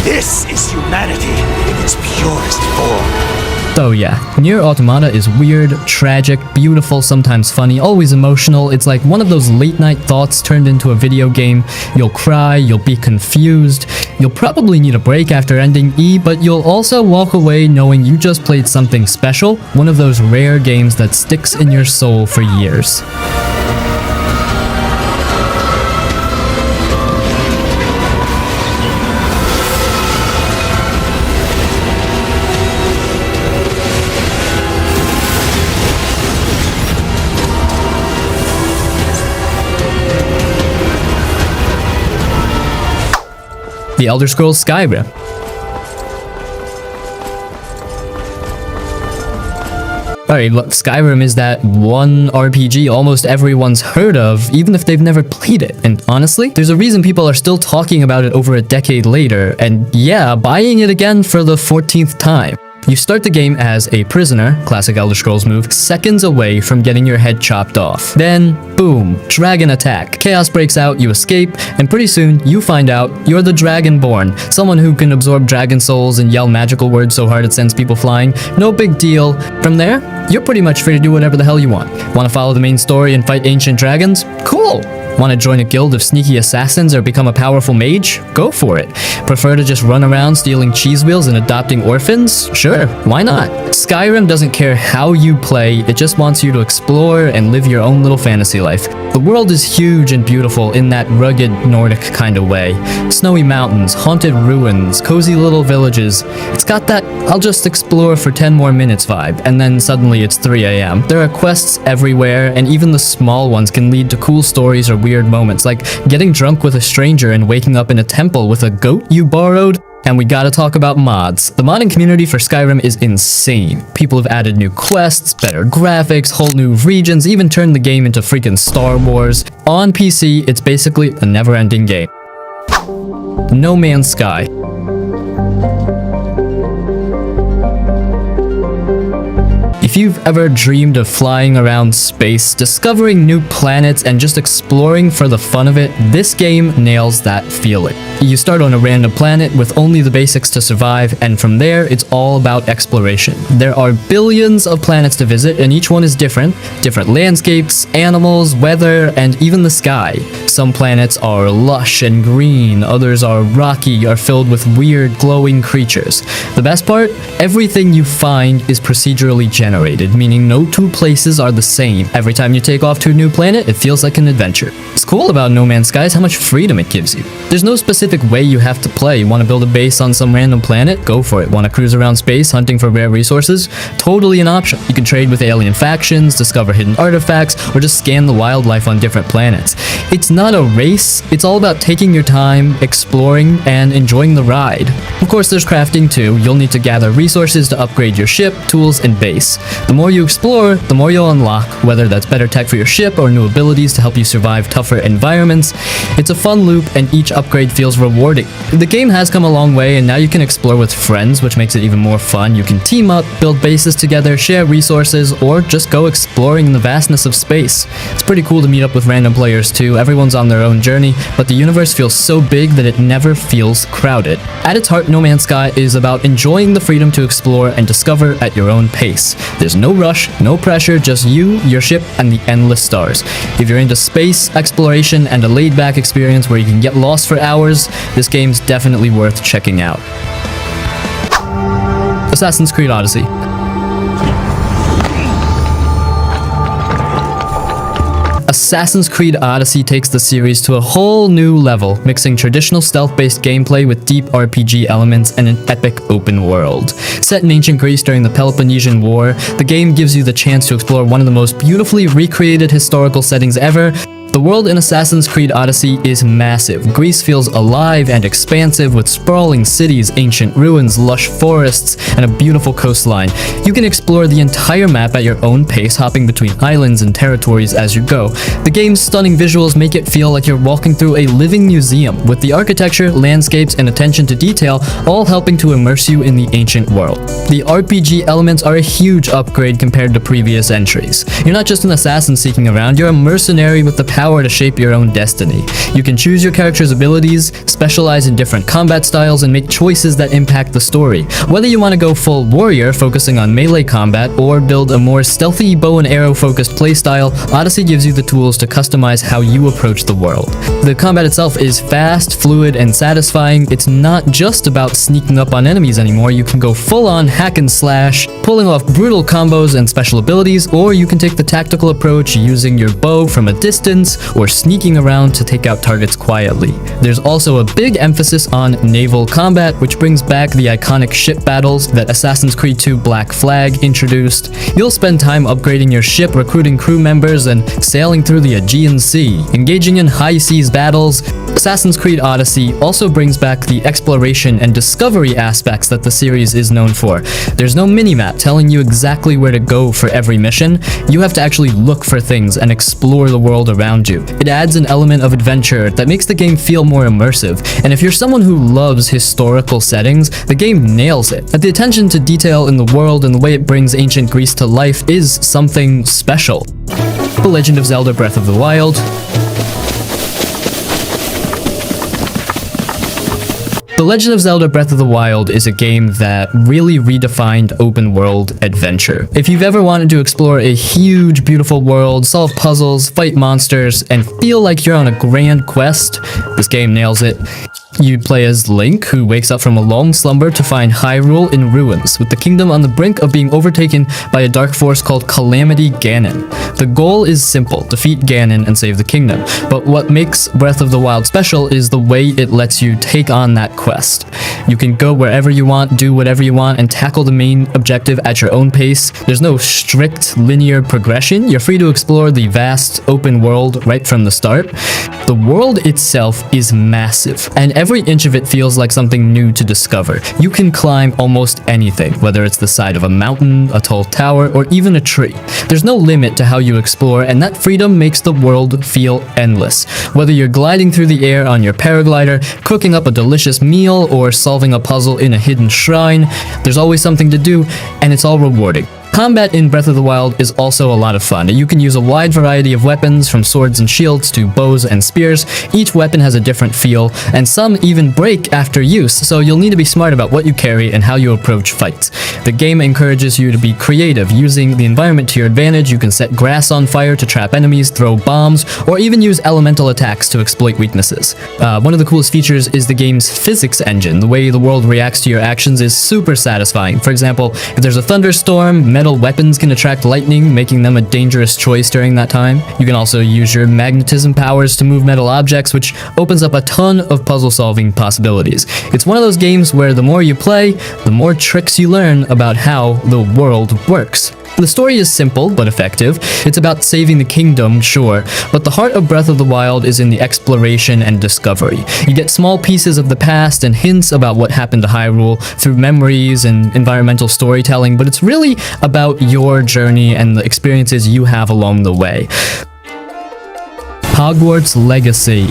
This is humanity in its purest form. So yeah, Nier Automata is weird, tragic, beautiful, sometimes funny, always emotional. It's like one of those late night thoughts turned into a video game. You'll cry, you'll be confused, you'll probably need a break after ending E, but you'll also walk away knowing you just played something special, one of those rare games that sticks in your soul for years. The Elder Scrolls Skyrim. Alright, look, Skyrim is that one RPG almost everyone's heard of, even if they've never played it. And honestly, there's a reason people are still talking about it over a decade later, and yeah, buying it again for the 14th time. You start the game as a prisoner, classic Elder Scrolls move, seconds away from getting your head chopped off. Then, boom, dragon attack. Chaos breaks out, you escape, and pretty soon you find out you're the Dragonborn, someone who can absorb dragon souls and yell magical words so hard it sends people flying. No big deal. From there, you're pretty much free to do whatever the hell you want. Want to follow the main story and fight ancient dragons? Cool! Want to join a guild of sneaky assassins or become a powerful mage? Go for it. Prefer to just run around stealing cheese wheels and adopting orphans? Sure, why not? Skyrim doesn't care how you play, it just wants you to explore and live your own little fantasy life. The world is huge and beautiful in that rugged Nordic kind of way. Snowy mountains, haunted ruins, cozy little villages. It's got that I'll just explore for 10 more minutes vibe, and then suddenly it's 3 AM. There are quests everywhere, and even the small ones can lead to cool stories or weird moments, like getting drunk with a stranger and waking up in a temple with a goat you borrowed. And we gotta talk about mods. The modding community for Skyrim is insane. People have added new quests, better graphics, whole new regions, even turned the game into freaking Star Wars. On PC, it's basically a never-ending game. No Man's Sky. If you've ever dreamed of flying around space, discovering new planets, and just exploring for the fun of it, this game nails that feeling. You start on a random planet with only the basics to survive, and from there, it's all about exploration. There are billions of planets to visit, and each one is different. Different landscapes, animals, weather, and even the sky. Some planets are lush and green, others are rocky, are filled with weird glowing creatures. The best part? Everything you find is procedurally generated, meaning no two places are the same. Every time you take off to a new planet, it feels like an adventure. What's cool about No Man's Sky is how much freedom it gives you. There's no specific specific way you have to play. You want to build a base on some random planet? Go for it. Want to cruise around space hunting for rare resources? Totally an option. You can trade with alien factions, discover hidden artifacts, or just scan the wildlife on different planets. It's not a race, it's all about taking your time, exploring, and enjoying the ride. Of course, there's crafting too. You'll need to gather resources to upgrade your ship, tools, and base. The more you explore, the more you'll unlock, whether that's better tech for your ship or new abilities to help you survive tougher environments. It's a fun loop, and each upgrade feels rewarding. The game has come a long way, and now you can explore with friends, which makes it even more fun. You can team up, build bases together, share resources, or just go exploring in the vastness of space. It's pretty cool to meet up with random players too. Everyone's on their own journey, but the universe feels so big that it never feels crowded. At its heart, No Man's Sky is about enjoying the freedom to explore and discover at your own pace. There's no rush, no pressure, just you, your ship, and the endless stars. If you're into space, exploration, and a laid-back experience where you can get lost for hours, this game's definitely worth checking out. Assassin's Creed Odyssey. Assassin's Creed Odyssey takes the series to a whole new level, mixing traditional stealth-based gameplay with deep RPG elements and an epic open world. Set in ancient Greece during the Peloponnesian War, the game gives you the chance to explore one of the most beautifully recreated historical settings ever. The world in Assassin's Creed Odyssey is massive. Greece feels alive and expansive with sprawling cities, ancient ruins, lush forests, and a beautiful coastline. You can explore the entire map at your own pace, hopping between islands and territories as you go. The game's stunning visuals make it feel like you're walking through a living museum, with the architecture, landscapes, and attention to detail all helping to immerse you in the ancient world. The RPG elements are a huge upgrade compared to previous entries. You're not just an assassin seeking around, you're a mercenary with the power to shape your own destiny. You can choose your character's abilities, specialize in different combat styles, and make choices that impact the story. Whether you want to go full warrior, focusing on melee combat, or build a more stealthy bow and arrow focused playstyle, Odyssey gives you the tools to customize how you approach the world. The combat itself is fast, fluid, and satisfying. It's not just about sneaking up on enemies anymore. You can go full on hack and slash, pulling off brutal combos and special abilities, or you can take the tactical approach using your bow from a distance, or sneaking around to take out targets quietly. There's also a big emphasis on naval combat, which brings back the iconic ship battles that Assassin's Creed 2 Black Flag introduced. You'll spend time upgrading your ship, recruiting crew members, and sailing through the Aegean Sea. Engaging in high seas battles, Assassin's Creed Odyssey also brings back the exploration and discovery aspects that the series is known for. There's no minimap telling you exactly where to go for every mission. You have to actually look for things and explore the world around you. It adds an element of adventure that makes the game feel more immersive, and if you're someone who loves historical settings, the game nails it. The attention to detail in the world and the way it brings ancient Greece to life is something special. The Legend of Zelda Breath of the Wild. The Legend of Zelda Breath of the Wild is a game that really redefined open world adventure. If you've ever wanted to explore a huge, beautiful world, solve puzzles, fight monsters, and feel like you're on a grand quest, this game nails it. You play as Link, who wakes up from a long slumber to find Hyrule in ruins, with the kingdom on the brink of being overtaken by a dark force called Calamity Ganon. The goal is simple: defeat Ganon and save the kingdom. But what makes Breath of the Wild special is the way it lets you take on that quest. You can go wherever you want, do whatever you want, and tackle the main objective at your own pace. There's no strict linear progression. You're free to explore the vast open world right from the start. The world itself is massive, and every inch of it feels like something new to discover. You can climb almost anything, whether it's the side of a mountain, a tall tower, or even a tree. There's no limit to how you explore, and that freedom makes the world feel endless. Whether you're gliding through the air on your paraglider, cooking up a delicious meal, or solving a puzzle in a hidden shrine, there's always something to do, and it's all rewarding. Combat in Breath of the Wild is also a lot of fun. You can use a wide variety of weapons, from swords and shields to bows and spears. Each weapon has a different feel, and some even break after use, so you'll need to be smart about what you carry and how you approach fights. The game encourages you to be creative, using the environment to your advantage. You can set grass on fire to trap enemies, throw bombs, or even use elemental attacks to exploit weaknesses. One of the coolest features is the game's physics engine. The way the world reacts to your actions is super satisfying. For example, if there's a thunderstorm, metal weapons can attract lightning, making them a dangerous choice during that time. You can also use your magnetism powers to move metal objects, which opens up a ton of puzzle-solving possibilities. It's one of those games where the more you play, the more tricks you learn about how the world works. The story is simple but effective. It's about saving the kingdom, sure, but the heart of Breath of the Wild is in the exploration and discovery. You get small pieces of the past and hints about what happened to Hyrule through memories and environmental storytelling, but it's really about your journey and the experiences you have along the way. Hogwarts Legacy.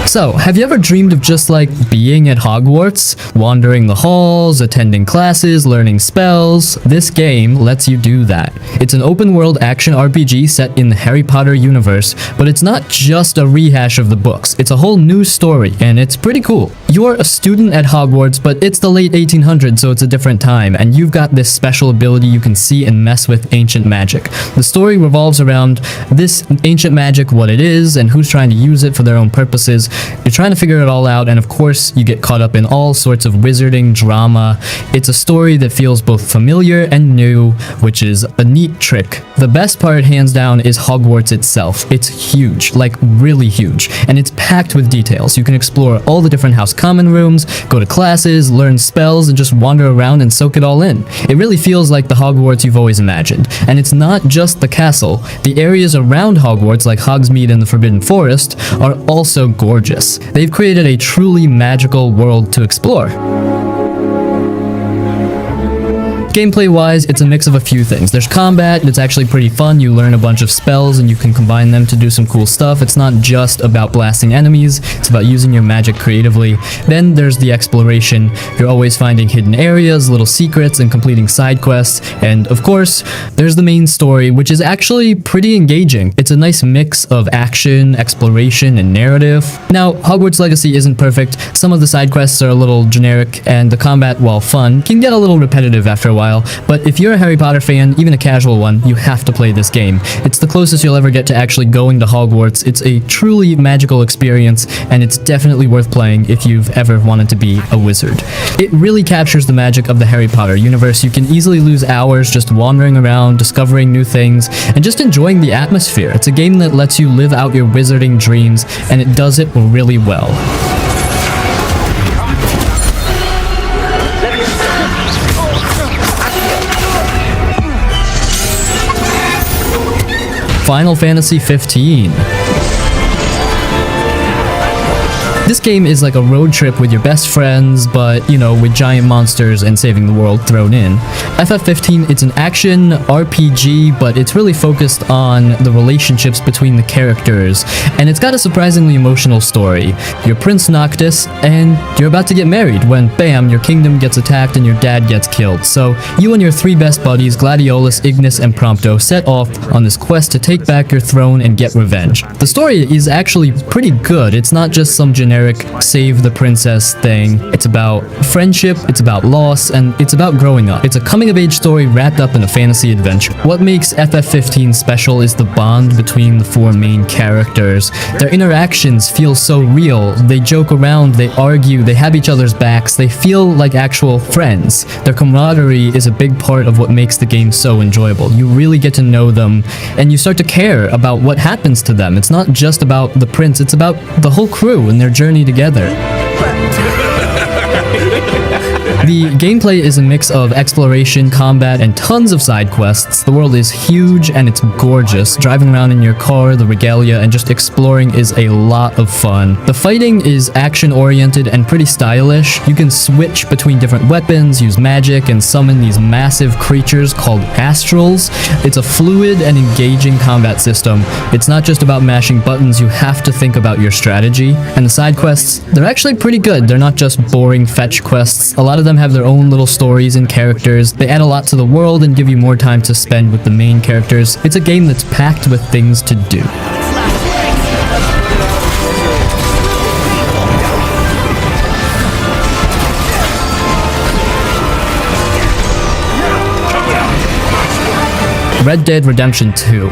So, have you ever dreamed of just like being at Hogwarts? Wandering the halls, attending classes, learning spells? This game lets you do that. It's an open world action RPG set in the Harry Potter universe, but it's not just a rehash of the books. It's a whole new story, and it's pretty cool. You're a student at Hogwarts, but it's the late 1800s, so it's a different time, and you've got this special ability you can see and mess with ancient magic. The story revolves around this ancient magic, what it is, and who's trying to use it for their own purposes. You're trying to figure it all out, and of course, you get caught up in all sorts of wizarding drama. It's a story that feels both familiar and new, which is a neat trick. The best part, hands down, is Hogwarts itself. It's huge, like really huge, and it's packed with details. You can explore all the different house common rooms, go to classes, learn spells, and just wander around and soak it all in. It really feels like the Hogwarts you've always imagined. And it's not just the castle. The areas around Hogwarts, like Hogsmeade and the Forbidden Forest, are also gorgeous. They've created a truly magical world to explore. Gameplay-wise, it's a mix of a few things. There's combat, it's actually pretty fun. You learn a bunch of spells and you can combine them to do some cool stuff. It's not just about blasting enemies, it's about using your magic creatively. Then there's the exploration. You're always finding hidden areas, little secrets, and completing side quests. And of course, there's the main story, which is actually pretty engaging. It's a nice mix of action, exploration, and narrative. Now, Hogwarts Legacy isn't perfect. Some of the side quests are a little generic, and the combat, while fun, can get a little repetitive after a while. But if you're a Harry Potter fan, even a casual one, you have to play this game. It's the closest you'll ever get to actually going to Hogwarts. It's a truly magical experience, and it's definitely worth playing if you've ever wanted to be a wizard. It really captures the magic of the Harry Potter universe. You can easily lose hours just wandering around, discovering new things, and just enjoying the atmosphere. It's a game that lets you live out your wizarding dreams, and it does it really well. Final Fantasy 15. This game is like a road trip with your best friends, but, you know, with giant monsters and saving the world thrown in. FF15, it's an action RPG, but it's really focused on the relationships between the characters, and it's got a surprisingly emotional story. You're Prince Noctis, and you're about to get married when, bam, your kingdom gets attacked and your dad gets killed. So, you and your three best buddies, Gladiolus, Ignis, and Prompto, set off on this quest to take back your throne and get revenge. The story is actually pretty good. It's not just some generic save the princess thing. It's about friendship, it's about loss, and it's about growing up. It's a coming-of-age story wrapped up in a fantasy adventure. What makes FF15 special is the bond between the four main characters. Their interactions feel so real. They joke around, they argue, they have each other's backs, they feel like actual friends. Their camaraderie is a big part of what makes the game so enjoyable. You really get to know them, and you start to care about what happens to them. It's not just about the prince, it's about the whole crew and their journey together. The gameplay is a mix of exploration, combat, and tons of side quests. The world is huge and it's gorgeous. Driving around in your car, the regalia, and just exploring is a lot of fun. The fighting is action-oriented and pretty stylish. You can switch between different weapons, use magic, and summon these massive creatures called astrals. It's a fluid and engaging combat system. It's not just about mashing buttons, you have to think about your strategy. And the side quests, they're actually pretty good. They're not just boring fetch quests. A lot of them have their own little stories and characters. They add a lot to the world and give you more time to spend with the main characters. It's a game that's packed with things to do. Red Dead Redemption 2.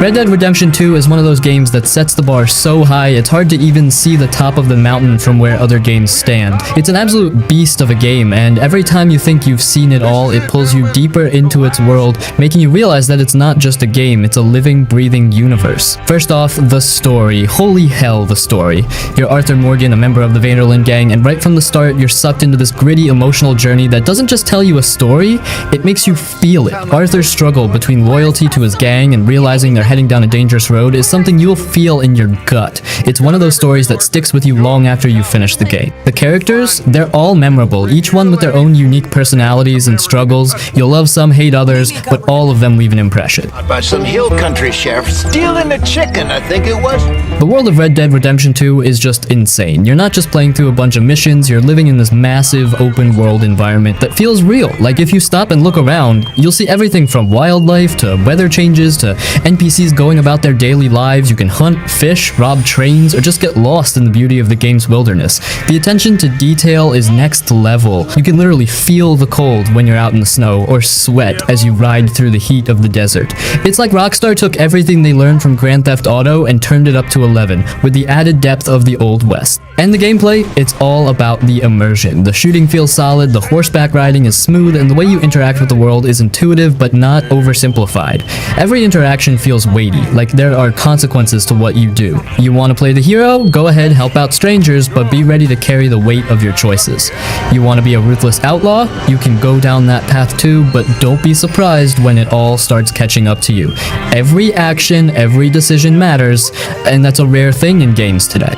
Red Dead Redemption 2 is one of those games that sets the bar so high it's hard to even see the top of the mountain from where other games stand. It's an absolute beast of a game, and every time you think you've seen it all, it pulls you deeper into its world, making you realize that it's not just a game, it's a living, breathing universe. First off, the story. Holy hell, the story. You're Arthur Morgan, a member of the Vanderlyn gang, and right from the start, you're sucked into this gritty, emotional journey that doesn't just tell you a story, it makes you feel it. Arthur's struggle between loyalty to his gang and realizing they're heading down a dangerous road is something you'll feel in your gut. It's one of those stories that sticks with you long after you finish the game. The characters, they're all memorable, each one with their own unique personalities and struggles. You'll love some, hate others, but all of them leave an impression. By some hill country sheriff stealing a chicken, I think it was. The world of Red Dead Redemption 2 is just insane. You're not just playing through a bunch of missions, you're living in this massive open world environment that feels real. Like if you stop and look around, you'll see everything from wildlife to weather changes to NPCs going about their daily lives. You can hunt, fish, rob trains, or just get lost in the beauty of the game's wilderness. The attention to detail is next level. You can literally feel the cold when you're out in the snow, or sweat as you ride through the heat of the desert. It's like Rockstar took everything they learned from Grand Theft Auto and turned it up to 11, with the added depth of the Old West. And the gameplay, it's all about the immersion. The shooting feels solid, the horseback riding is smooth, and the way you interact with the world is intuitive but not oversimplified. Every interaction feels weighty, like there are consequences to what you do. You want to play the hero? Go ahead, help out strangers, but be ready to carry the weight of your choices. You want to be a ruthless outlaw? You can go down that path too, but don't be surprised when it all starts catching up to you. Every action, every decision matters, and that's a rare thing in games today.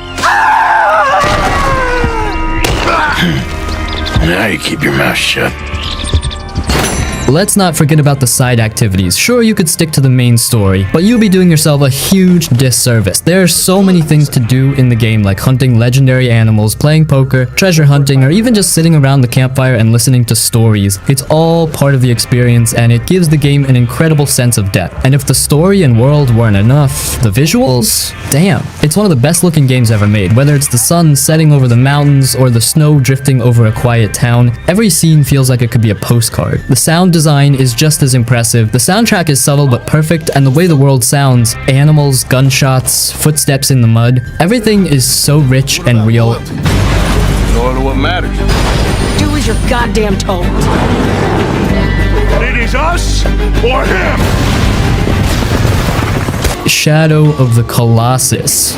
Now you keep your mouth shut. Let's not forget about the side activities. Sure, you could stick to the main story, but you'll be doing yourself a huge disservice. There are so many things to do in the game, like hunting legendary animals, playing poker, treasure hunting, or even just sitting around the campfire and listening to stories. It's all part of the experience, and it gives the game an incredible sense of depth. And if the story and world weren't enough, the visuals? Damn. It's one of the best looking games ever made. Whether it's the sun setting over the mountains or the snow drifting over a quiet town, every scene feels like it could be a postcard. The sound design is just as impressive. The soundtrack is subtle but perfect, and the way the world sounds, animals, gunshots, footsteps in the mud, everything is so rich and real. Sort of what matters. Do as you're goddamn told. It is us or him. Shadow of the Colossus.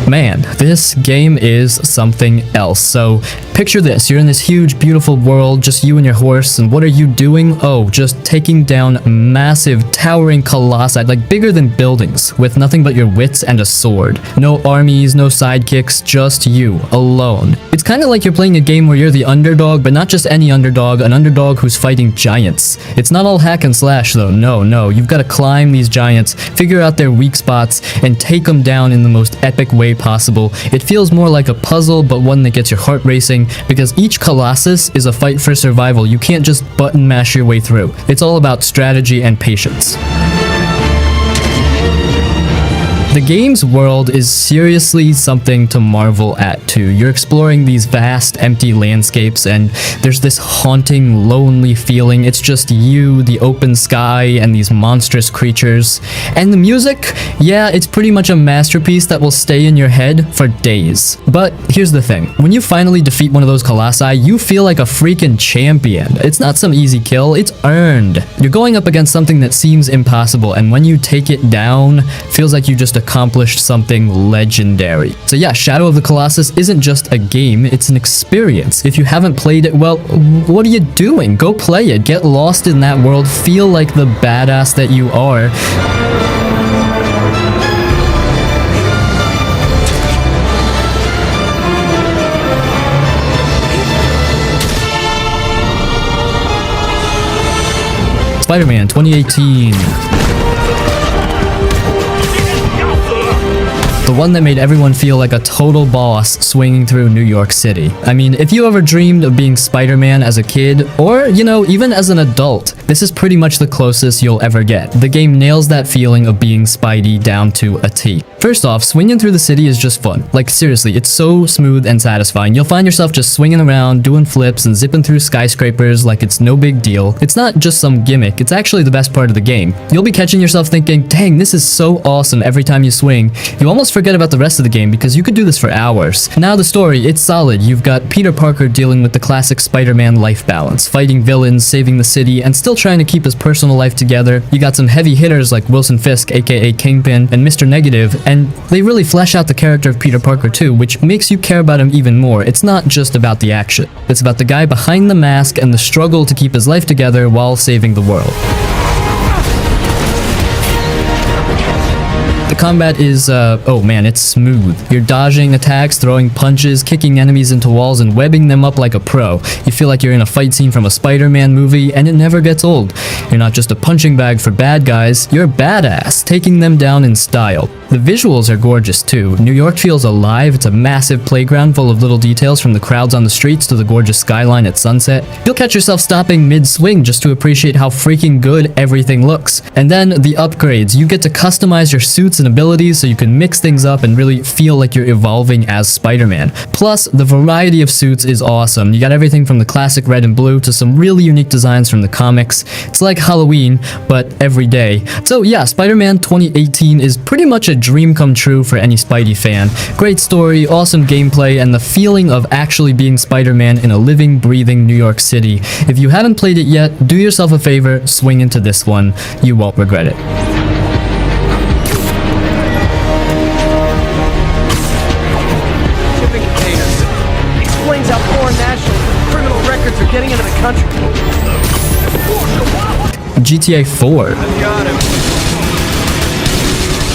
Man, this game is something else. So picture this, you're in this huge beautiful world, just you and your horse, and what are you doing? Oh, just taking down massive towering colossi, like bigger than buildings, with nothing but your wits and a sword. No armies, no sidekicks, just you, alone. It's kind of like you're playing a game where you're the underdog, but not just any underdog, an underdog who's fighting giants. It's not all hack and slash though, no, you've got to climb these giants, figure out their weak spots, and take them down in the most epic way possible. It feels more like a puzzle, but one that gets your heart racing, because each Colossus is a fight for survival. You can't just button mash your way through. It's all about strategy and patience. The game's world is seriously something to marvel at too. You're exploring these vast, empty landscapes, and there's this haunting, lonely feeling. It's just you, the open sky, and these monstrous creatures. And the music? Yeah, it's pretty much a masterpiece that will stay in your head for days. But here's the thing. When you finally defeat one of those colossi, you feel like a freaking champion. It's not some easy kill, it's earned. You're going up against something that seems impossible, and when you take it down, feels like you just accomplished something legendary. So yeah, Shadow of the Colossus isn't just a game, it's an experience. If you haven't played it, well, what are you doing? Go play it, get lost in that world, feel like the badass that you are. Spider-Man 2018. The the one that made everyone feel like a total boss swinging through New York City. I mean, if you ever dreamed of being Spider-Man as a kid, or, you know, even as an adult, this is pretty much the closest you'll ever get. The game nails that feeling of being Spidey down to a T. First off, swinging through the city is just fun. Like, seriously, it's so smooth and satisfying. You'll find yourself just swinging around, doing flips, and zipping through skyscrapers like it's no big deal. It's not just some gimmick, it's actually the best part of the game. You'll be catching yourself thinking, dang, this is so awesome every time you swing. You almost forget about the rest of the game because you could do this for hours. Now the story, it's solid. You've got Peter Parker dealing with the classic Spider-Man life balance, fighting villains, saving the city, and still trying to keep his personal life together. You got some heavy hitters like Wilson Fisk, aka Kingpin, and Mr. Negative, and they really flesh out the character of Peter Parker too, which makes you care about him even more. It's not just about the action. It's about the guy behind the mask and the struggle to keep his life together while saving the world. The combat is, oh man, it's smooth. You're dodging attacks, throwing punches, kicking enemies into walls, and webbing them up like a pro. You feel like you're in a fight scene from a Spider-Man movie, and it never gets old. You're not just a punching bag for bad guys, you're badass, taking them down in style. The visuals are gorgeous too. New York feels alive. It's a massive playground full of little details, from the crowds on the streets to the gorgeous skyline at sunset. You'll catch yourself stopping mid-swing just to appreciate how freaking good everything looks. And then the upgrades. You get to customize your suits and abilities so you can mix things up and really feel like you're evolving as Spider-Man. Plus, the variety of suits is awesome. You got everything from the classic red and blue to some really unique designs from the comics. It's like Halloween, but every day. So yeah, Spider-Man 2018 is pretty much a dream come true for any Spidey fan. Great story, awesome gameplay, and the feeling of actually being Spider-Man in a living, breathing New York City. If you haven't played it yet, do yourself a favor, swing into this one. You won't regret it. Shipping containers. Explains how foreign nationals with criminal records are getting into the country. GTA 4.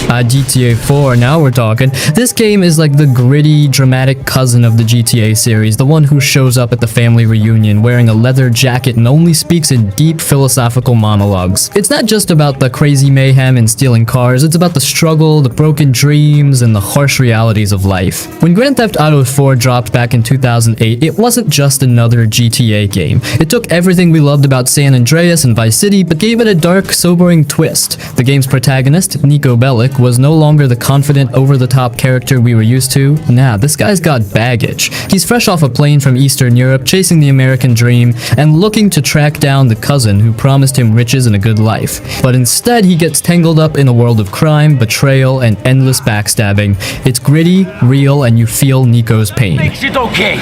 GTA 4, now we're talking. This game is like the gritty, dramatic cousin of the GTA series, the one who shows up at the family reunion wearing a leather jacket and only speaks in deep philosophical monologues. It's not just about the crazy mayhem and stealing cars, it's about the struggle, the broken dreams, and the harsh realities of life. When Grand Theft Auto 4 dropped back in 2008, it wasn't just another GTA game. It took everything we loved about San Andreas and Vice City, but gave it a dark, sobering twist. The game's protagonist, Nico Bellic, was no longer the confident, over-the-top character we were used to. Nah, this guy's got baggage. He's fresh off a plane from Eastern Europe, chasing the American dream, and looking to track down the cousin who promised him riches and a good life. But instead, he gets tangled up in a world of crime, betrayal, and endless backstabbing. It's gritty, real, and you feel Nico's pain. Makes it okay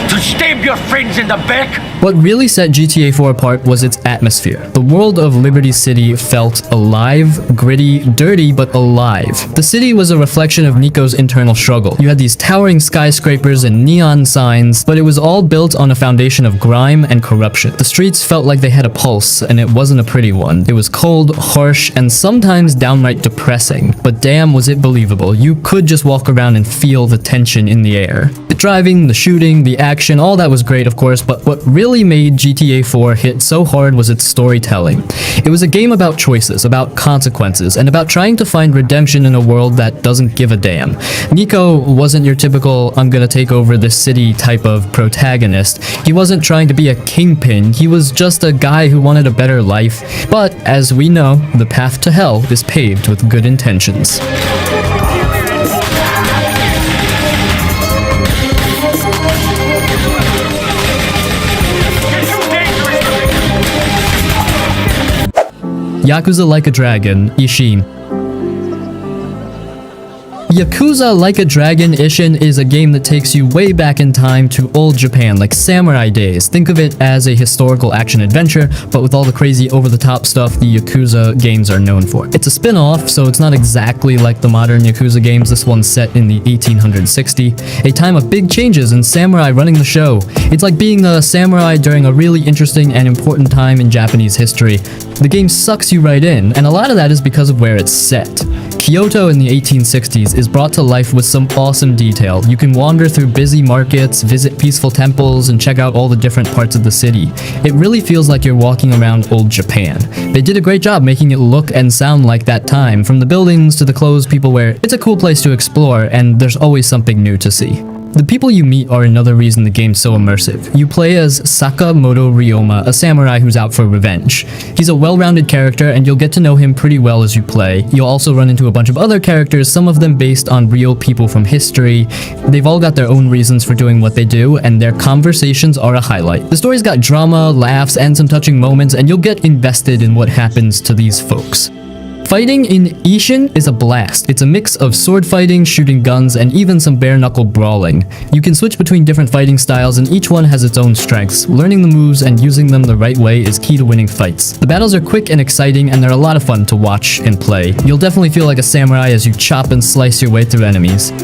to stab your friends in the back? What really set GTA 4 apart was its atmosphere. The world of Liberty City felt alive, gritty, dirty, but alive. The city was a reflection of Nico's internal struggle. You had these towering skyscrapers and neon signs, but it was all built on a foundation of grime and corruption. The streets felt like they had a pulse, and it wasn't a pretty one. It was cold, harsh, and sometimes downright depressing. But damn, was it believable. You could just walk around and feel the tension in the air. The driving, the shooting, the action, all that was great, of course, but what really made GTA 4 hit so hard was its storytelling. It was a game about choices, about consequences, and about trying to find redemption in a world that doesn't give a damn. Nico wasn't your typical I'm gonna take over this city type of protagonist. He wasn't trying to be a kingpin, he was just a guy who wanted a better life. But as we know, the path to hell is paved with good intentions. Yakuza Like a Dragon, Ishin. Yakuza Like a Dragon Ishin is a game that takes you way back in time to old Japan, like samurai days. Think of it as a historical action-adventure, but with all the crazy over-the-top stuff the Yakuza games are known for. It's a spin-off, so it's not exactly like the modern Yakuza games. This one's set in the 1860, a time of big changes and samurai running the show. It's like being a samurai during a really interesting and important time in Japanese history. The game sucks you right in, and a lot of that is because of where it's set. Kyoto in the 1860s is brought to life with some awesome detail. You can wander through busy markets, visit peaceful temples, and check out all the different parts of the city. It really feels like you're walking around old Japan. They did a great job making it look and sound like that time, from the buildings to the clothes people wear. It's a cool place to explore, and there's always something new to see. The people you meet are another reason the game's so immersive. You play as Sakamoto Ryoma, a samurai who's out for revenge. He's a well-rounded character, and you'll get to know him pretty well as you play. You'll also run into a bunch of other characters, some of them based on real people from history. They've all got their own reasons for doing what they do, and their conversations are a highlight. The story's got drama, laughs, and some touching moments, and you'll get invested in what happens to these folks. Fighting in Ishin is a blast. It's a mix of sword fighting, shooting guns, and even some bare-knuckle brawling. You can switch between different fighting styles, and each one has its own strengths. Learning the moves and using them the right way is key to winning fights. The battles are quick and exciting, and they're a lot of fun to watch and play. You'll definitely feel like a samurai as you chop and slice your way through enemies.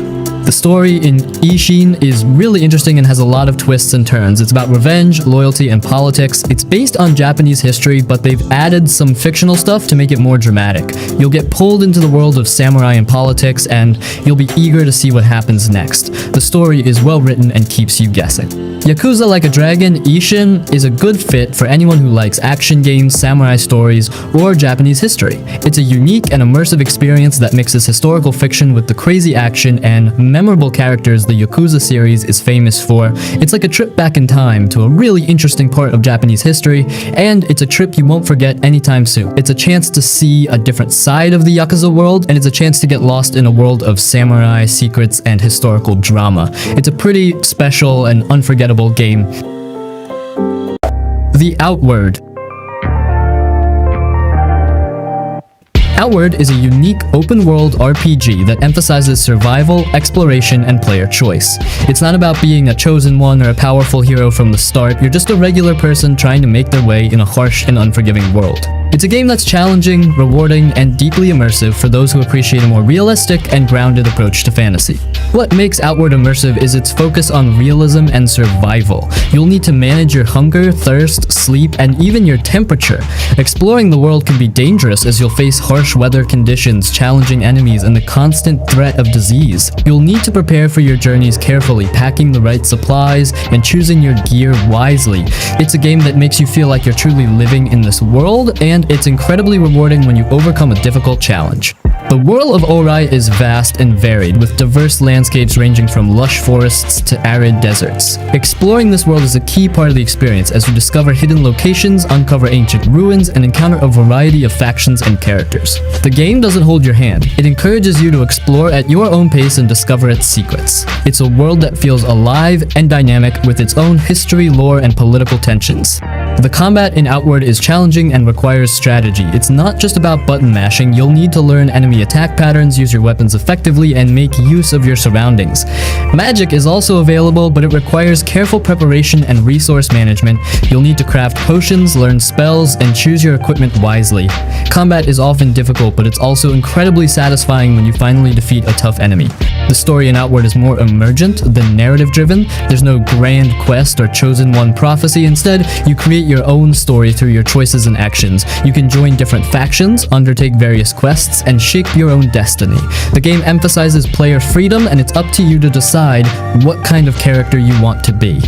The story in Ishin is really interesting and has a lot of twists and turns. It's about revenge, loyalty, and politics. It's based on Japanese history, but they've added some fictional stuff to make it more dramatic. You'll get pulled into the world of samurai and politics, and you'll be eager to see what happens next. The story is well written and keeps you guessing. Yakuza Like a Dragon, Ishin is a good fit for anyone who likes action games, samurai stories, or Japanese history. It's a unique and immersive experience that mixes historical fiction with the crazy action and memorable characters the Yakuza series is famous for. It's like a trip back in time to a really interesting part of Japanese history, and it's a trip you won't forget anytime soon. It's a chance to see a different side of the Yakuza world, and it's a chance to get lost in a world of samurai, secrets, and historical drama. It's a pretty special and unforgettable game. The Outward. Outward is a unique open-world RPG that emphasizes survival, exploration, and player choice. It's not about being a chosen one or a powerful hero from the start. You're just a regular person trying to make their way in a harsh and unforgiving world. It's a game that's challenging, rewarding, and deeply immersive for those who appreciate a more realistic and grounded approach to fantasy. What makes Outward immersive is its focus on realism and survival. You'll need to manage your hunger, thirst, sleep, and even your temperature. Exploring the world can be dangerous as you'll face harsh weather conditions, challenging enemies, and the constant threat of disease. You'll need to prepare for your journeys carefully, packing the right supplies and choosing your gear wisely. It's a game that makes you feel like you're truly living in this world, and it's incredibly rewarding when you overcome a difficult challenge. The world of Ori is vast and varied, with diverse landscapes ranging from lush forests to arid deserts. Exploring this world is a key part of the experience as you discover hidden locations, uncover ancient ruins, and encounter a variety of factions and characters. The game doesn't hold your hand. It encourages you to explore at your own pace and discover its secrets. It's a world that feels alive and dynamic with its own history, lore, and political tensions. The combat in Outward is challenging and requires strategy. It's not just about button mashing. You'll need to learn enemy attack patterns, use your weapons effectively, and make use of your surroundings. Magic is also available, but it requires careful preparation and resource management. You'll need to craft potions, learn spells, and choose your equipment wisely. Combat is often difficult, but it's also incredibly satisfying when you finally defeat a tough enemy. The story in Outward is more emergent than narrative-driven. There's no grand quest or chosen one prophecy. Instead, you create your own story through your choices and actions. You can join different factions, undertake various quests, and shape your own destiny. The game emphasizes player freedom, and it's up to you to decide what kind of character you want to be.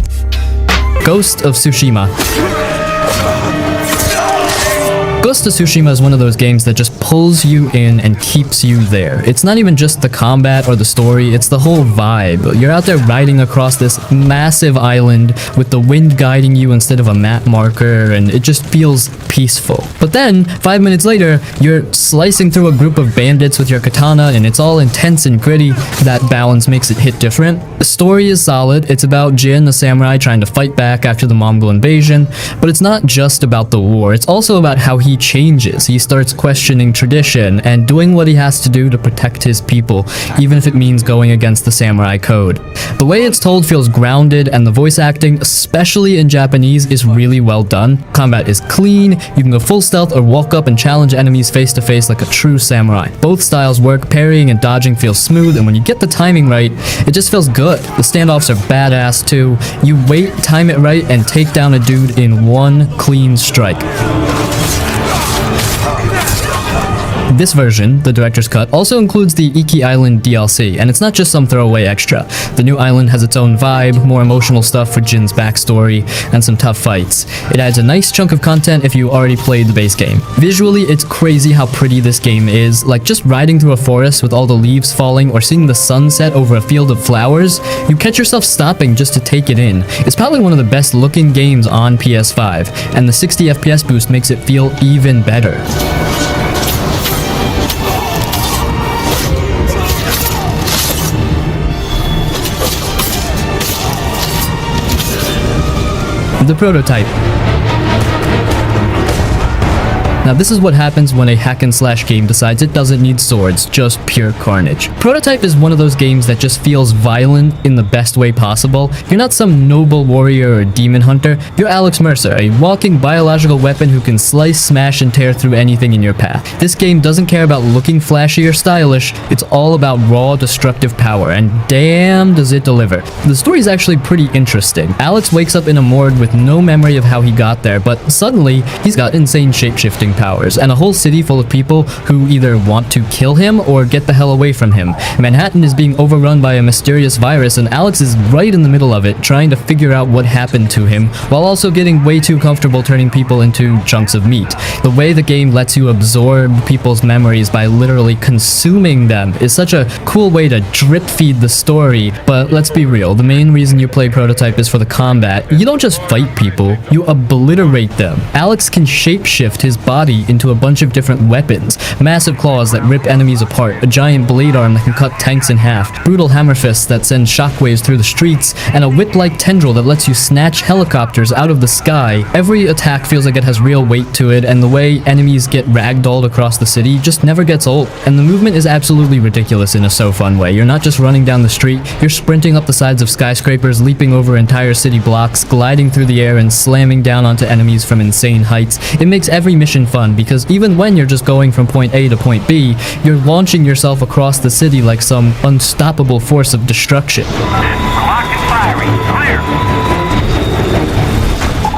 Ghost of Tsushima. Ghost of Tsushima is one of those games that just pulls you in and keeps you there. It's not even just the combat or the story, it's the whole vibe. You're out there riding across this massive island with the wind guiding you instead of a map marker, and it just feels peaceful. But then, 5 minutes later, you're slicing through a group of bandits with your katana, and it's all intense and gritty. That balance makes it hit different. The story is solid. It's about Jin, the samurai, trying to fight back after the Mongol invasion, but it's not just about the war. It's also about how he changes. He starts questioning tradition and doing what he has to do to protect his people, even if it means going against the samurai code. The way it's told feels grounded, and the voice acting, especially in Japanese, is really well done. Combat is clean. You can go full stealth or walk up and challenge enemies face to face like a true samurai. Both styles work. Parrying and dodging feels smooth, and when you get the timing right, it just feels good. The standoffs are badass too. You wait, time it right, and take down a dude in one clean strike. This version, the director's cut, also includes the Iki Island DLC, and it's not just some throwaway extra. The new island has its own vibe, more emotional stuff for Jin's backstory, and some tough fights. It adds a nice chunk of content if you already played the base game. Visually, it's crazy how pretty this game is, like just riding through a forest with all the leaves falling or seeing the sunset over a field of flowers, you catch yourself stopping just to take it in. It's probably one of the best looking games on PS5, and the 60 FPS boost makes it feel even better. The prototype. Now this is what happens when a hack and slash game decides it doesn't need swords, just pure carnage. Prototype is one of those games that just feels violent in the best way possible. You're not some noble warrior or demon hunter, you're Alex Mercer, a walking biological weapon who can slice, smash, and tear through anything in your path. This game doesn't care about looking flashy or stylish, it's all about raw, destructive power, and damn does it deliver. The story is actually pretty interesting. Alex wakes up in a morgue with no memory of how he got there, but suddenly he's got insane shape-shifting powers, and a whole city full of people who either want to kill him or get the hell away from him. Manhattan is being overrun by a mysterious virus, and Alex is right in the middle of it, trying to figure out what happened to him, while also getting way too comfortable turning people into chunks of meat. The way the game lets you absorb people's memories by literally consuming them is such a cool way to drip feed the story, but let's be real, the main reason you play Prototype is for the combat. You don't just fight people, you obliterate them. Alex can shapeshift his body into a bunch of different weapons. Massive claws that rip enemies apart, a giant blade arm that can cut tanks in half, brutal hammer fists that send shockwaves through the streets, and a whip-like tendril that lets you snatch helicopters out of the sky. Every attack feels like it has real weight to it, and the way enemies get ragdolled across the city just never gets old. And the movement is absolutely ridiculous in a so fun way. You're not just running down the street, you're sprinting up the sides of skyscrapers, leaping over entire city blocks, gliding through the air, and slamming down onto enemies from insane heights. It makes every mission fun, because even when you're just going from point A to point B, you're launching yourself across the city like some unstoppable force of destruction. Locked and firing. Clear.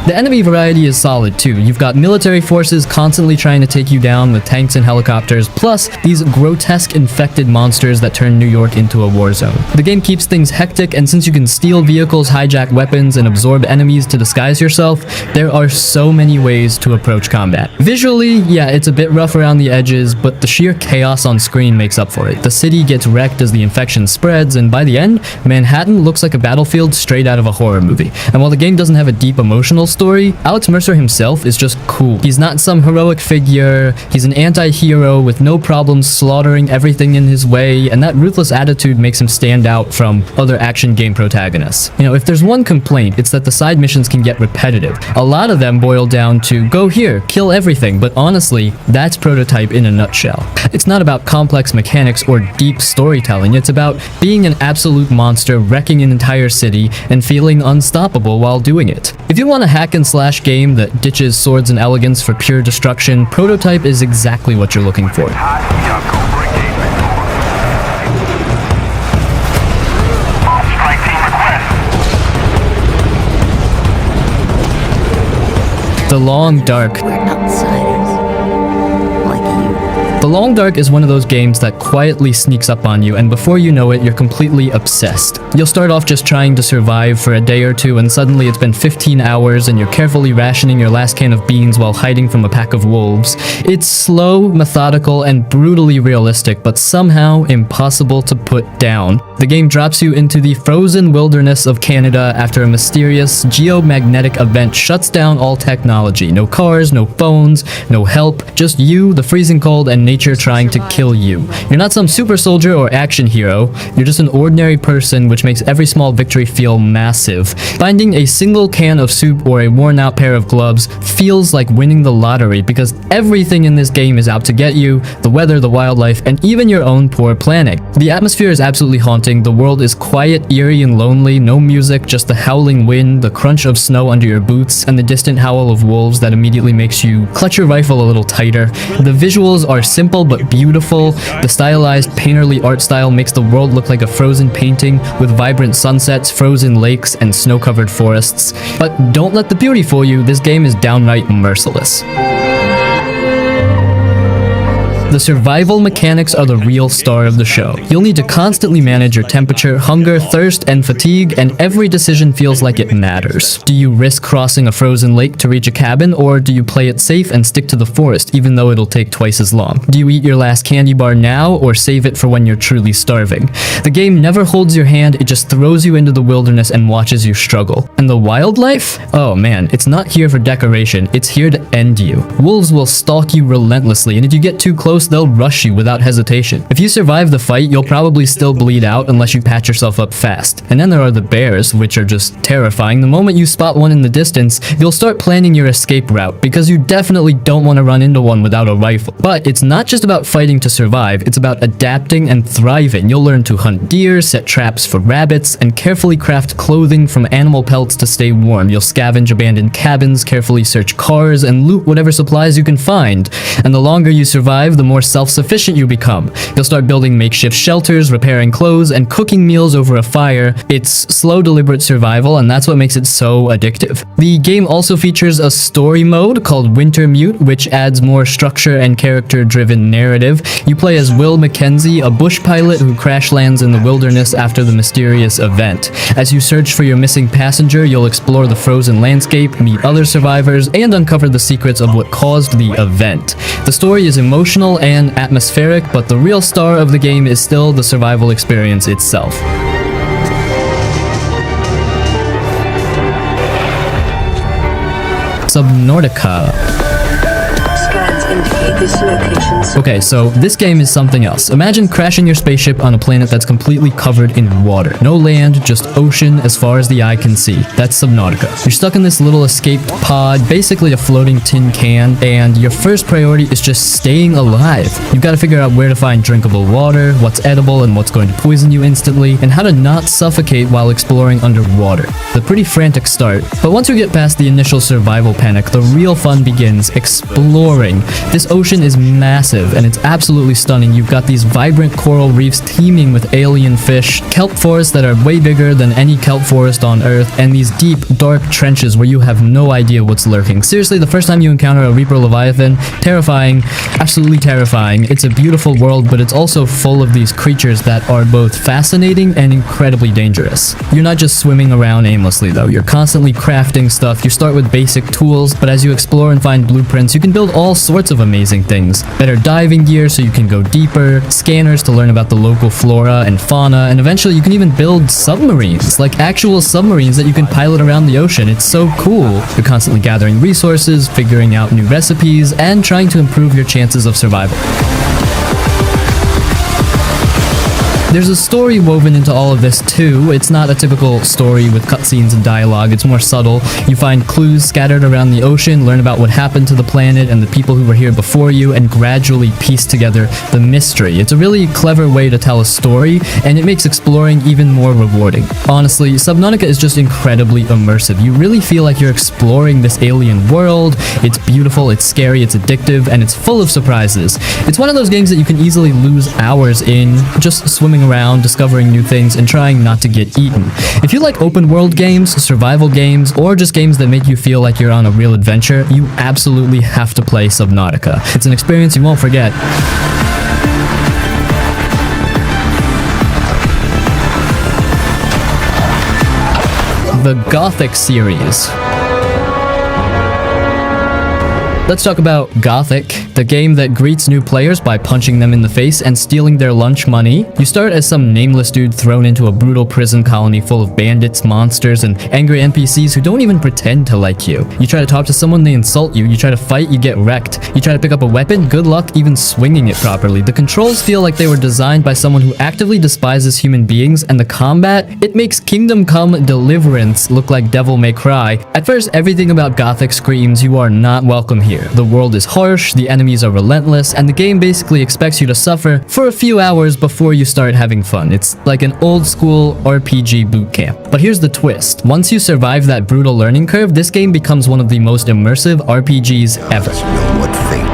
The enemy variety is solid too. You've got military forces constantly trying to take you down with tanks and helicopters, plus these grotesque infected monsters that turn New York into a war zone. The game keeps things hectic, and since you can steal vehicles, hijack weapons, and absorb enemies to disguise yourself, there are so many ways to approach combat. Visually, yeah, it's a bit rough around the edges, but the sheer chaos on screen makes up for it. The city gets wrecked as the infection spreads, and by the end, Manhattan looks like a battlefield straight out of a horror movie. And while the game doesn't have a deep emotional story, Alex Mercer himself is just cool. He's not some heroic figure, he's an anti-hero with no problems slaughtering everything in his way, and that ruthless attitude makes him stand out from other action game protagonists. You know, if there's one complaint, it's that the side missions can get repetitive. A lot of them boil down to go here, kill everything, but honestly, that's Prototype in a nutshell. It's not about complex mechanics or deep storytelling, it's about being an absolute monster, wrecking an entire city, and feeling unstoppable while doing it. If you want a hack and slash game that ditches swords and elegance for pure destruction, Prototype is exactly what you're looking for. The Long Dark. We're outsiders. Like you. The Long Dark is one of those games that quietly sneaks up on you, and before you know it, you're completely obsessed. You'll start off just trying to survive for a day or two, and suddenly it's been 15 hours and you're carefully rationing your last can of beans while hiding from a pack of wolves. It's slow, methodical, and brutally realistic, but somehow impossible to put down. The game drops you into the frozen wilderness of Canada after a mysterious geomagnetic event shuts down all technology. No cars, no phones, no help, just you, the freezing cold, and nature trying to kill you. You're not some super soldier or action hero, you're just an ordinary person, which makes every small victory feel massive. Finding a single can of soup or a worn out pair of gloves feels like winning the lottery, because everything in this game is out to get you, the weather, the wildlife, and even your own poor planning. The atmosphere is absolutely haunting, the world is quiet, eerie, and lonely, no music, just the howling wind, the crunch of snow under your boots, and the distant howl of wolves that immediately makes you clutch your rifle a little tighter. The visuals are simple but beautiful. The stylized painterly art style makes the world look like a frozen painting with vibrant sunsets, frozen lakes, and snow-covered forests. But don't let the beauty fool you, this game is downright merciless. The survival mechanics are the real star of the show. You'll need to constantly manage your temperature, hunger, thirst, and fatigue, and every decision feels like it matters. Do you risk crossing a frozen lake to reach a cabin, or do you play it safe and stick to the forest even though it'll take twice as long? Do you eat your last candy bar now, or save it for when you're truly starving? The game never holds your hand, it just throws you into the wilderness and watches you struggle. And the wildlife? Oh man, it's not here for decoration, it's here to end you. Wolves will stalk you relentlessly, and if you get too close, they'll rush you without hesitation. If you survive the fight, you'll probably still bleed out unless you patch yourself up fast. And then there are the bears, which are just terrifying. The moment you spot one in the distance, you'll start planning your escape route, because you definitely don't want to run into one without a rifle. But it's not just about fighting to survive, it's about adapting and thriving. You'll learn to hunt deer, set traps for rabbits, and carefully craft clothing from animal pelts to stay warm. You'll scavenge abandoned cabins, carefully search cars, and loot whatever supplies you can find. And the longer you survive, the more self-sufficient you become. You'll start building makeshift shelters, repairing clothes, and cooking meals over a fire. It's slow, deliberate survival, and that's what makes it so addictive. The game also features a story mode called Wintermute, which adds more structure and character-driven narrative. You play as Will Mackenzie, a bush pilot who crash lands in the wilderness after the mysterious event. As you search for your missing passenger, you'll explore the frozen landscape, meet other survivors, and uncover the secrets of what caused the event. The story is emotional and atmospheric, but the real star of the game is still the survival experience itself. Subnautica. Scans indicate this location. Okay, so this game is something else. Imagine crashing your spaceship on a planet that's completely covered in water. No land, just ocean as far as the eye can see. That's Subnautica. You're stuck in this little escaped pod, basically a floating tin can, and your first priority is just staying alive. You've got to figure out where to find drinkable water, what's edible and what's going to poison you instantly, and how to not suffocate while exploring underwater. It's a pretty frantic start, but once you get past the initial survival panic, the real fun begins: exploring. This ocean is massive, and it's absolutely stunning. You've got these vibrant coral reefs teeming with alien fish, kelp forests that are way bigger than any kelp forest on Earth, and these deep, dark trenches where you have no idea what's lurking. Seriously, the first time you encounter a Reaper Leviathan, terrifying, absolutely terrifying. It's a beautiful world, but it's also full of these creatures that are both fascinating and incredibly dangerous. You're not just swimming around aimlessly though, you're constantly crafting stuff. You start with basic tools, but as you explore and find blueprints, you can build all sorts of amazing things. Better diving gear so you can go deeper, scanners to learn about the local flora and fauna, and eventually you can even build submarines, like actual submarines that you can pilot around the ocean. It's so cool. You're constantly gathering resources, figuring out new recipes, and trying to improve your chances of survival. There's a story woven into all of this too. It's not a typical story with cutscenes and dialogue, it's more subtle. You find clues scattered around the ocean, learn about what happened to the planet and the people who were here before you, and gradually piece together the mystery. It's a really clever way to tell a story, and it makes exploring even more rewarding. Honestly, Subnautica is just incredibly immersive. You really feel like you're exploring this alien world. It's beautiful, it's scary, it's addictive, and it's full of surprises. It's one of those games that you can easily lose hours in, just swimming around, discovering new things, and trying not to get eaten. If you like open world games, survival games, or just games that make you feel like you're on a real adventure, you absolutely have to play Subnautica. It's an experience you won't forget. The Gothic Series. Let's talk about Gothic, the game that greets new players by punching them in the face and stealing their lunch money. You start as some nameless dude thrown into a brutal prison colony full of bandits, monsters, and angry NPCs who don't even pretend to like you. You try to talk to someone, they insult you. You try to fight, you get wrecked. You try to pick up a weapon, good luck even swinging it properly. The controls feel like they were designed by someone who actively despises human beings, and the combat, it makes Kingdom Come Deliverance look like Devil May Cry. At first, everything about Gothic screams you are not welcome here. The world is harsh, the enemies are relentless, and the game basically expects you to suffer for a few hours before you start having fun. It's like an old school RPG boot camp. But here's the twist. Once you survive that brutal learning curve, this game becomes one of the most immersive RPGs ever. What fate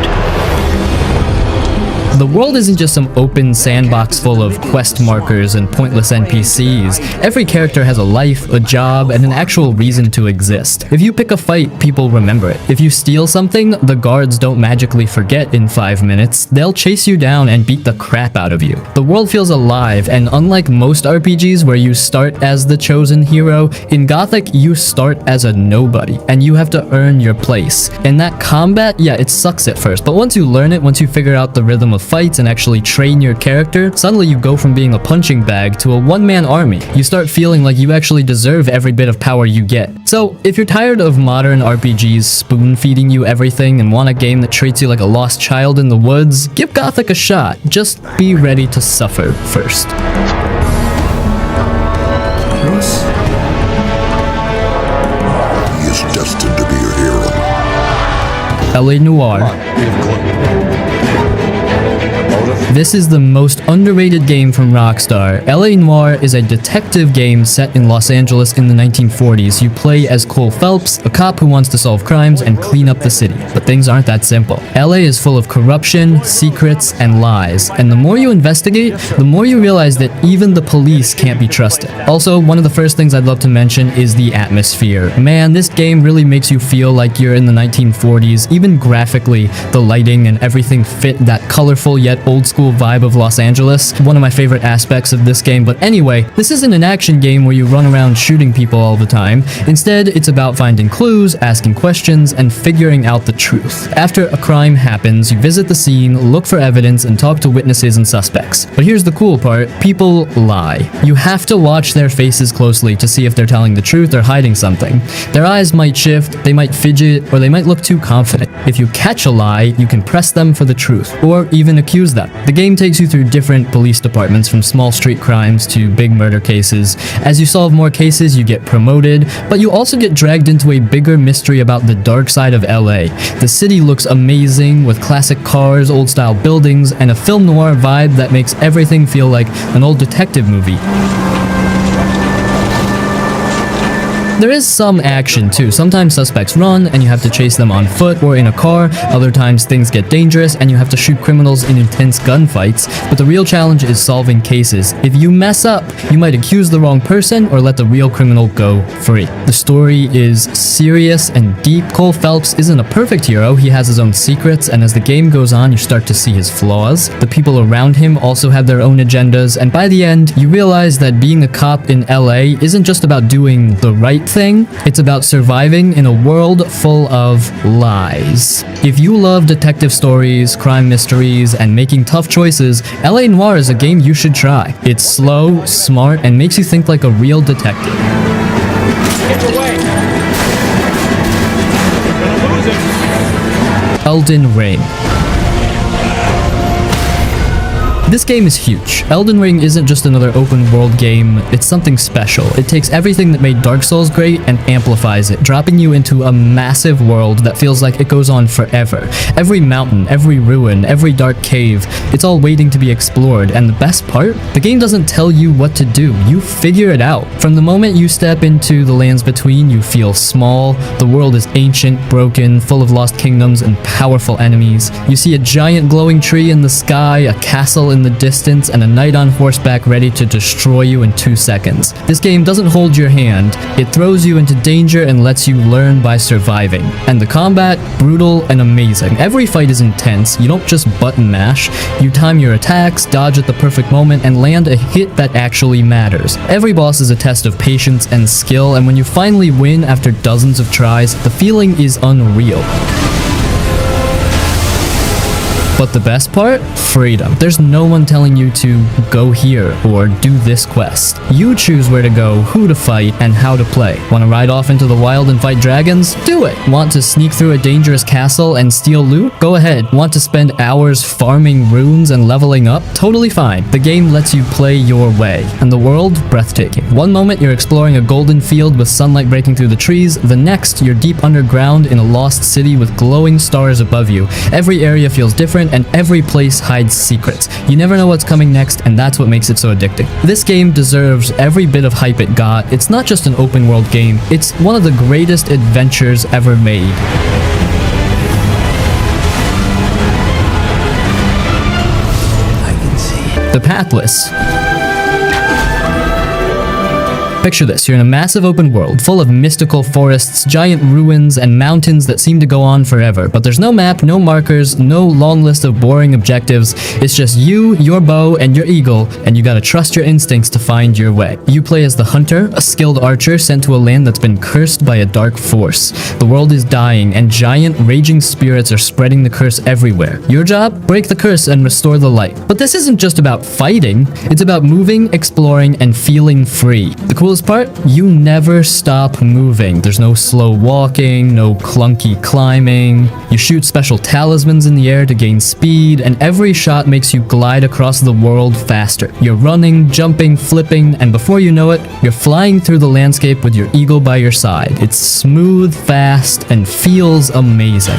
The world isn't just some open sandbox full of quest markers and pointless NPCs. Every character has a life, a job, and an actual reason to exist. If you pick a fight, people remember it. If you steal something, the guards don't magically forget in 5 minutes. They'll chase you down and beat the crap out of you. The world feels alive, and unlike most RPGs where you start as the chosen hero, in Gothic you start as a nobody, and you have to earn your place. And that combat, yeah, it sucks at first, but once you learn it, once you figure out the rhythm of fights and actually train your character, suddenly you go from being a punching bag to a one-man army. You start feeling like you actually deserve every bit of power you get. So, if you're tired of modern RPGs spoon-feeding you everything and want a game that treats you like a lost child in the woods, give Gothic a shot. Just be ready to suffer first. Yes. He is destined to be a hero. LA Noire. This is the most underrated game from Rockstar. LA Noire is a detective game set in Los Angeles in the 1940s. You play as Cole Phelps, a cop who wants to solve crimes and clean up the city. But things aren't that simple. LA is full of corruption, secrets, and lies. And the more you investigate, the more you realize that even the police can't be trusted. Also, one of the first things I'd love to mention is the atmosphere. Man, this game really makes you feel like you're in the 1940s. Even graphically, the lighting and everything fit that colorful yet old school vibe of Los Angeles. One of my favorite aspects of this game. But anyway, this isn't an action game where you run around shooting people all the time. Instead, it's about finding clues, asking questions, and figuring out the truth. After a crime happens, you visit the scene, look for evidence, and talk to witnesses and suspects. But here's the cool part, people lie. You have to watch their faces closely to see if they're telling the truth or hiding something. Their eyes might shift, they might fidget, or they might look too confident. If you catch a lie, you can press them for the truth, or even accuse them. The game takes you through different police departments, from small street crimes to big murder cases. As you solve more cases, you get promoted, but you also get dragged into a bigger mystery about the dark side of LA. The city looks amazing, with classic cars, old-style buildings, and a film noir vibe that makes everything feel like an old detective movie. There is some action too. Sometimes suspects run and you have to chase them on foot or in a car. Other times things get dangerous and you have to shoot criminals in intense gunfights. But the real challenge is solving cases. If you mess up, you might accuse the wrong person or let the real criminal go free. The story is serious and deep. Cole Phelps isn't a perfect hero. He has his own secrets, and as the game goes on, you start to see his flaws. The people around him also have their own agendas, and by the end, you realize that being a cop in LA isn't just about doing the right thing, it's about surviving in a world full of lies. If you love detective stories, crime mysteries, and making tough choices, LA Noire is a game you should try. It's slow, smart, and makes you think like a real detective. Elden Ring. This game is huge. Elden Ring isn't just another open world game, it's something special. It takes everything that made Dark Souls great and amplifies it, dropping you into a massive world that feels like it goes on forever. Every mountain, every ruin, every dark cave, it's all waiting to be explored, and the best part? The game doesn't tell you what to do, you figure it out. From the moment you step into the lands between, you feel small. The world is ancient, broken, full of lost kingdoms and powerful enemies. You see a giant glowing tree in the sky, a castle in the distance, and a knight on horseback ready to destroy you in 2 seconds. This game doesn't hold your hand, it throws you into danger and lets you learn by surviving. And the combat, brutal and amazing. Every fight is intense, you don't just button mash, you time your attacks, dodge at the perfect moment, and land a hit that actually matters. Every boss is a test of patience and skill, and when you finally win after dozens of tries, the feeling is unreal. But the best part? Freedom. There's no one telling you to go here or do this quest. You choose where to go, who to fight, and how to play. Want to ride off into the wild and fight dragons? Do it! Want to sneak through a dangerous castle and steal loot? Go ahead. Want to spend hours farming runes and leveling up? Totally fine. The game lets you play your way. And the world? Breathtaking. One moment you're exploring a golden field with sunlight breaking through the trees, the next you're deep underground in a lost city with glowing stars above you. Every area feels different, and every place hides secrets. You never know what's coming next, and that's what makes it so addicting. This game deserves every bit of hype it got. It's not just an open world game, it's one of the greatest adventures ever made. The Pathless. Picture this, you're in a massive open world, full of mystical forests, giant ruins, and mountains that seem to go on forever. But there's no map, no markers, no long list of boring objectives. It's just you, your bow, and your eagle, and you gotta trust your instincts to find your way. You play as the hunter, a skilled archer sent to a land that's been cursed by a dark force. The world is dying, and giant, raging spirits are spreading the curse everywhere. Your job? Break the curse and restore the light. But this isn't just about fighting, it's about moving, exploring, and feeling free. The coolest part? You never stop moving. There's no slow walking, no clunky climbing. You shoot special talismans in the air to gain speed, and every shot makes you glide across the world faster. You're running, jumping, flipping, and before you know it, you're flying through the landscape with your eagle by your side. It's smooth, fast, and feels amazing.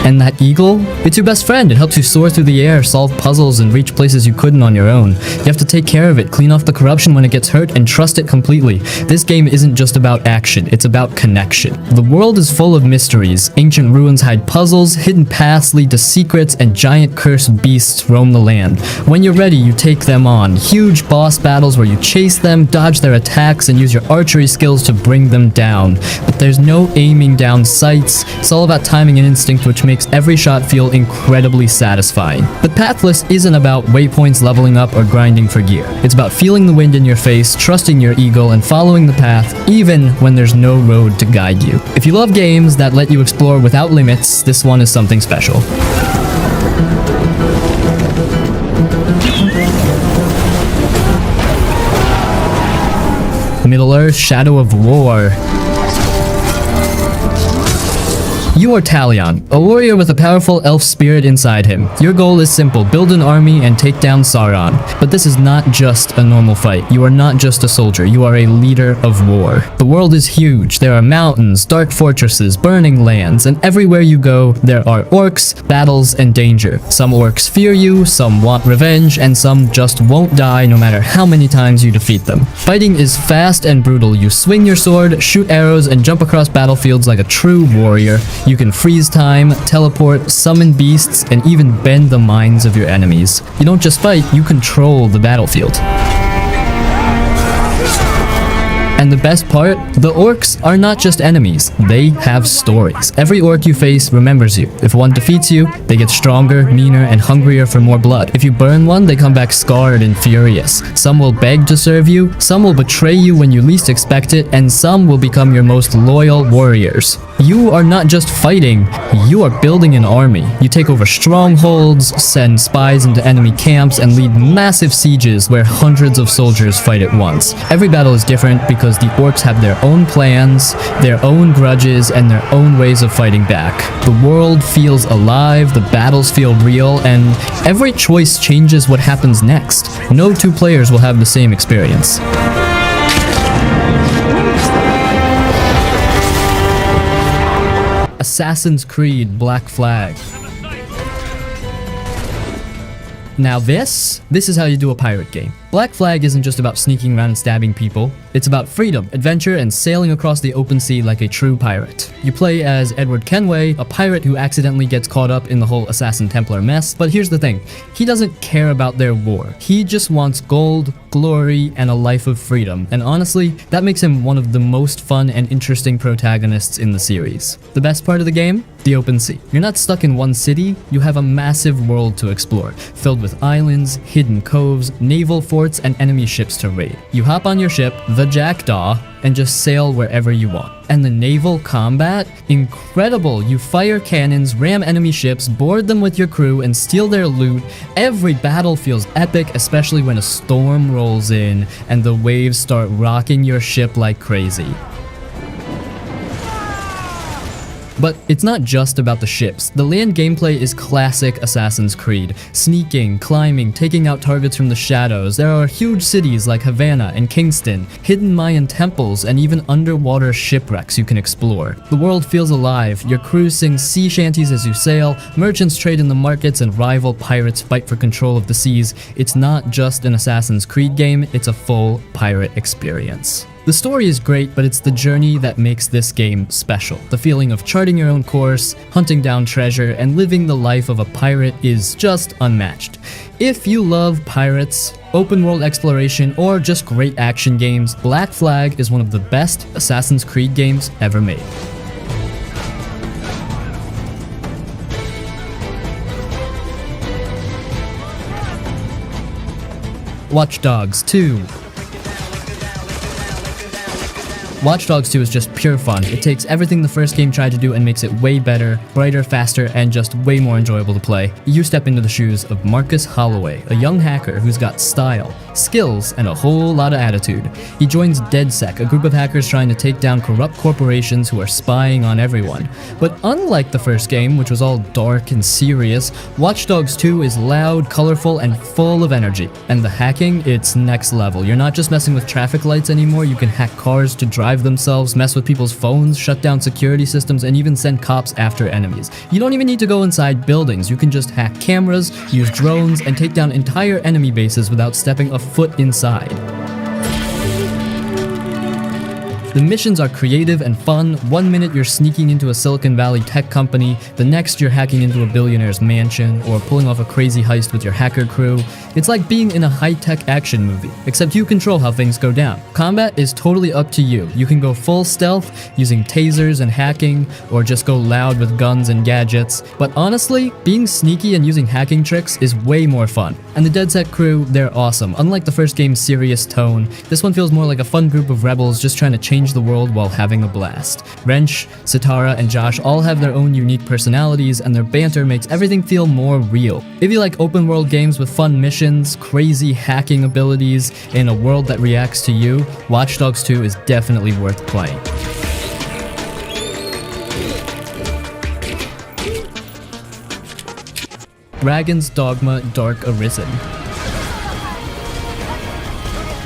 And that eagle? It's your best friend. It helps you soar through the air, solve puzzles, and reach places you couldn't on your own. You have to take care of it, clean off the corruption when it gets hurt, and trust it completely. This game isn't just about action, it's about connection. The world is full of mysteries. Ancient ruins hide puzzles, hidden paths lead to secrets, and giant cursed beasts roam the land. When you're ready, you take them on. Huge boss battles where you chase them, dodge their attacks, and use your archery skills to bring them down. But there's no aiming down sights. It's all about timing and instinct, which makes every shot feel incredibly satisfying. But Pathless isn't about waypoints, leveling up, or grinding for gear. It's about feeling the wind in your face, trusting your eagle, and following the path, even when there's no road to guide you. If you love games that let you explore without limits, this one is something special. Middle-earth: Shadow of War. You are Talion, a warrior with a powerful elf spirit inside him. Your goal is simple: build an army and take down Sauron. But this is not just a normal fight. You are not just a soldier, you are a leader of war. The world is huge. There are mountains, dark fortresses, burning lands, and everywhere you go, there are orcs, battles, and danger. Some orcs fear you, some want revenge, and some just won't die no matter how many times you defeat them. Fighting is fast and brutal. You swing your sword, shoot arrows, and jump across battlefields like a true warrior. You can freeze time, teleport, summon beasts, and even bend the minds of your enemies. You don't just fight, you control the battlefield. And the best part? The orcs are not just enemies, they have stories. Every orc you face remembers you. If one defeats you, they get stronger, meaner, and hungrier for more blood. If you burn one, they come back scarred and furious. Some will beg to serve you, some will betray you when you least expect it, and some will become your most loyal warriors. You are not just fighting, you are building an army. You take over strongholds, send spies into enemy camps, and lead massive sieges where hundreds of soldiers fight at once. Every battle is different because the orcs have their own plans, their own grudges, and their own ways of fighting back. The world feels alive, the battles feel real, and every choice changes what happens next. No two players will have the same experience. Assassin's Creed Black Flag. Now this is how you do a pirate game. Black Flag isn't just about sneaking around and stabbing people. It's about freedom, adventure, and sailing across the open sea like a true pirate. You play as Edward Kenway, a pirate who accidentally gets caught up in the whole Assassin Templar mess. But here's the thing, he doesn't care about their war. He just wants gold, glory, and a life of freedom. And honestly, that makes him one of the most fun and interesting protagonists in the series. The best part of the game? The open sea. You're not stuck in one city, you have a massive world to explore, filled with islands, hidden coves, naval forts, and enemy ships to raid. You hop on your ship, the Jackdaw, and just sail wherever you want. And the naval combat? Incredible! You fire cannons, ram enemy ships, board them with your crew, and steal their loot. Every battle feels epic, especially when a storm rolls in and the waves start rocking your ship like crazy. But it's not just about the ships. The land gameplay is classic Assassin's Creed. Sneaking, climbing, taking out targets from the shadows. There are huge cities like Havana and Kingston, hidden Mayan temples, and even underwater shipwrecks you can explore. The world feels alive. Your crew sings sea shanties as you sail, merchants trade in the markets, and rival pirates fight for control of the seas. It's not just an Assassin's Creed game, it's a full pirate experience. The story is great, but it's the journey that makes this game special. The feeling of charting your own course, hunting down treasure, and living the life of a pirate is just unmatched. If you love pirates, open world exploration, or just great action games, Black Flag is one of the best Assassin's Creed games ever made. Watch Dogs 2. Watch Dogs 2 is just pure fun. It takes everything the first game tried to do and makes it way better, brighter, faster, and just way more enjoyable to play. You step into the shoes of Marcus Holloway, a young hacker who's got style, skills, and a whole lot of attitude. He joins DedSec, a group of hackers trying to take down corrupt corporations who are spying on everyone. But unlike the first game, which was all dark and serious, Watch Dogs 2 is loud, colorful, and full of energy. And the hacking, it's next level. You're not just messing with traffic lights anymore, you can hack cars to drive themselves, mess with people's phones, shut down security systems, and even send cops after enemies. You don't even need to go inside buildings. You can just hack cameras, use drones, and take down entire enemy bases without stepping a foot inside. The missions are creative and fun. One minute you're sneaking into a Silicon Valley tech company, the next you're hacking into a billionaire's mansion, or pulling off a crazy heist with your hacker crew. It's like being in a high-tech action movie, except you control how things go down. Combat is totally up to you. You can go full stealth, using tasers and hacking, or just go loud with guns and gadgets. But honestly, being sneaky and using hacking tricks is way more fun. And the DedSec crew, they're awesome. Unlike the first game's serious tone, this one feels more like a fun group of rebels just trying to change the world while having a blast. Wrench, Sitara, and Josh all have their own unique personalities, and their banter makes everything feel more real. If you like open world games with fun missions, crazy hacking abilities, and a world that reacts to you, Watch Dogs 2 is definitely worth playing. Dragon's Dogma Dark Arisen.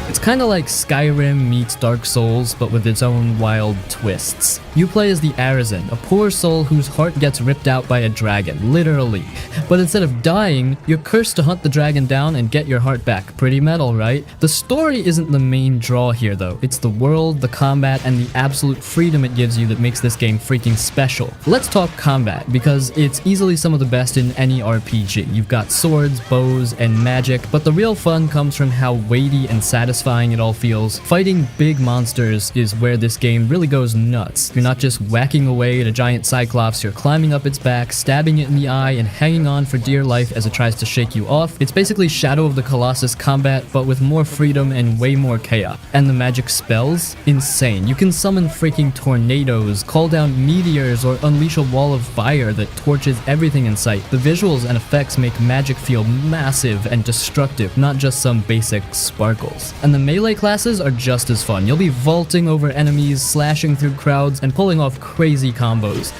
It's kinda like Skyrim meets Dark Souls, but with its own wild twists. You play as the Arisen, a poor soul whose heart gets ripped out by a dragon, literally. But instead of dying, you're cursed to hunt the dragon down and get your heart back. Pretty metal, right? The story isn't the main draw here though. It's the world, the combat, and the absolute freedom it gives you that makes this game freaking special. Let's talk combat, because it's easily some of the best in any RPG. You've got swords, bows, and magic, but the real fun comes from how weighty and satisfying it all feels. Fighting big monsters is where this game really goes nuts. You're not just whacking away at a giant cyclops, you're climbing up its back, stabbing it in the eye, and hanging on for dear life as it tries to shake you off. It's basically Shadow of the Colossus combat, but with more freedom and way more chaos. And the magic spells? Insane. You can summon freaking tornadoes, call down meteors, or unleash a wall of fire that torches everything in sight. The visuals and effects make magic feel massive and destructive, not just some basic sparkles. And the melee classes are just as fun. You'll be vaulting over enemies, slashing through crowds, and pulling off crazy combos.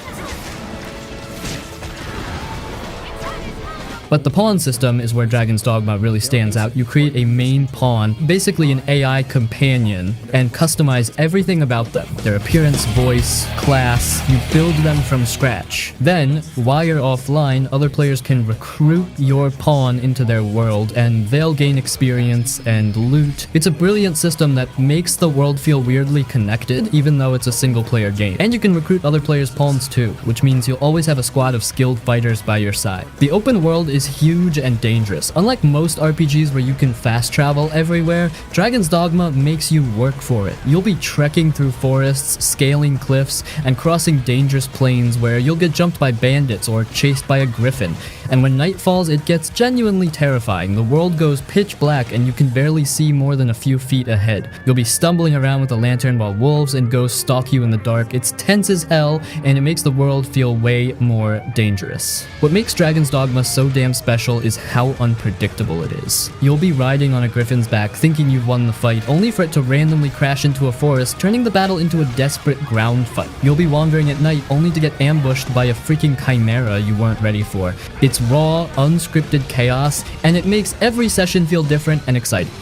But the pawn system is where Dragon's Dogma really stands out. You create a main pawn, basically an AI companion, and customize everything about them. Their appearance, voice, class, you build them from scratch. Then, while you're offline, other players can recruit your pawn into their world, and they'll gain experience and loot. It's a brilliant system that makes the world feel weirdly connected, even though it's a single-player game. And you can recruit other players' pawns too, which means you'll always have a squad of skilled fighters by your side. The open world is huge and dangerous. Unlike most RPGs where you can fast travel everywhere, Dragon's Dogma makes you work for it. You'll be trekking through forests, scaling cliffs, and crossing dangerous plains where you'll get jumped by bandits or chased by a griffin. And when night falls, it gets genuinely terrifying. The world goes pitch black and you can barely see more than a few feet ahead. You'll be stumbling around with a lantern while wolves and ghosts stalk you in the dark. It's tense as hell, and it makes the world feel way more dangerous. What makes Dragon's Dogma so damn special is how unpredictable it is. You'll be riding on a griffin's back thinking you've won the fight, only for it to randomly crash into a forest, turning the battle into a desperate ground fight. You'll be wandering at night only to get ambushed by a freaking chimera you weren't ready for. It's raw, unscripted chaos, and it makes every session feel different and exciting.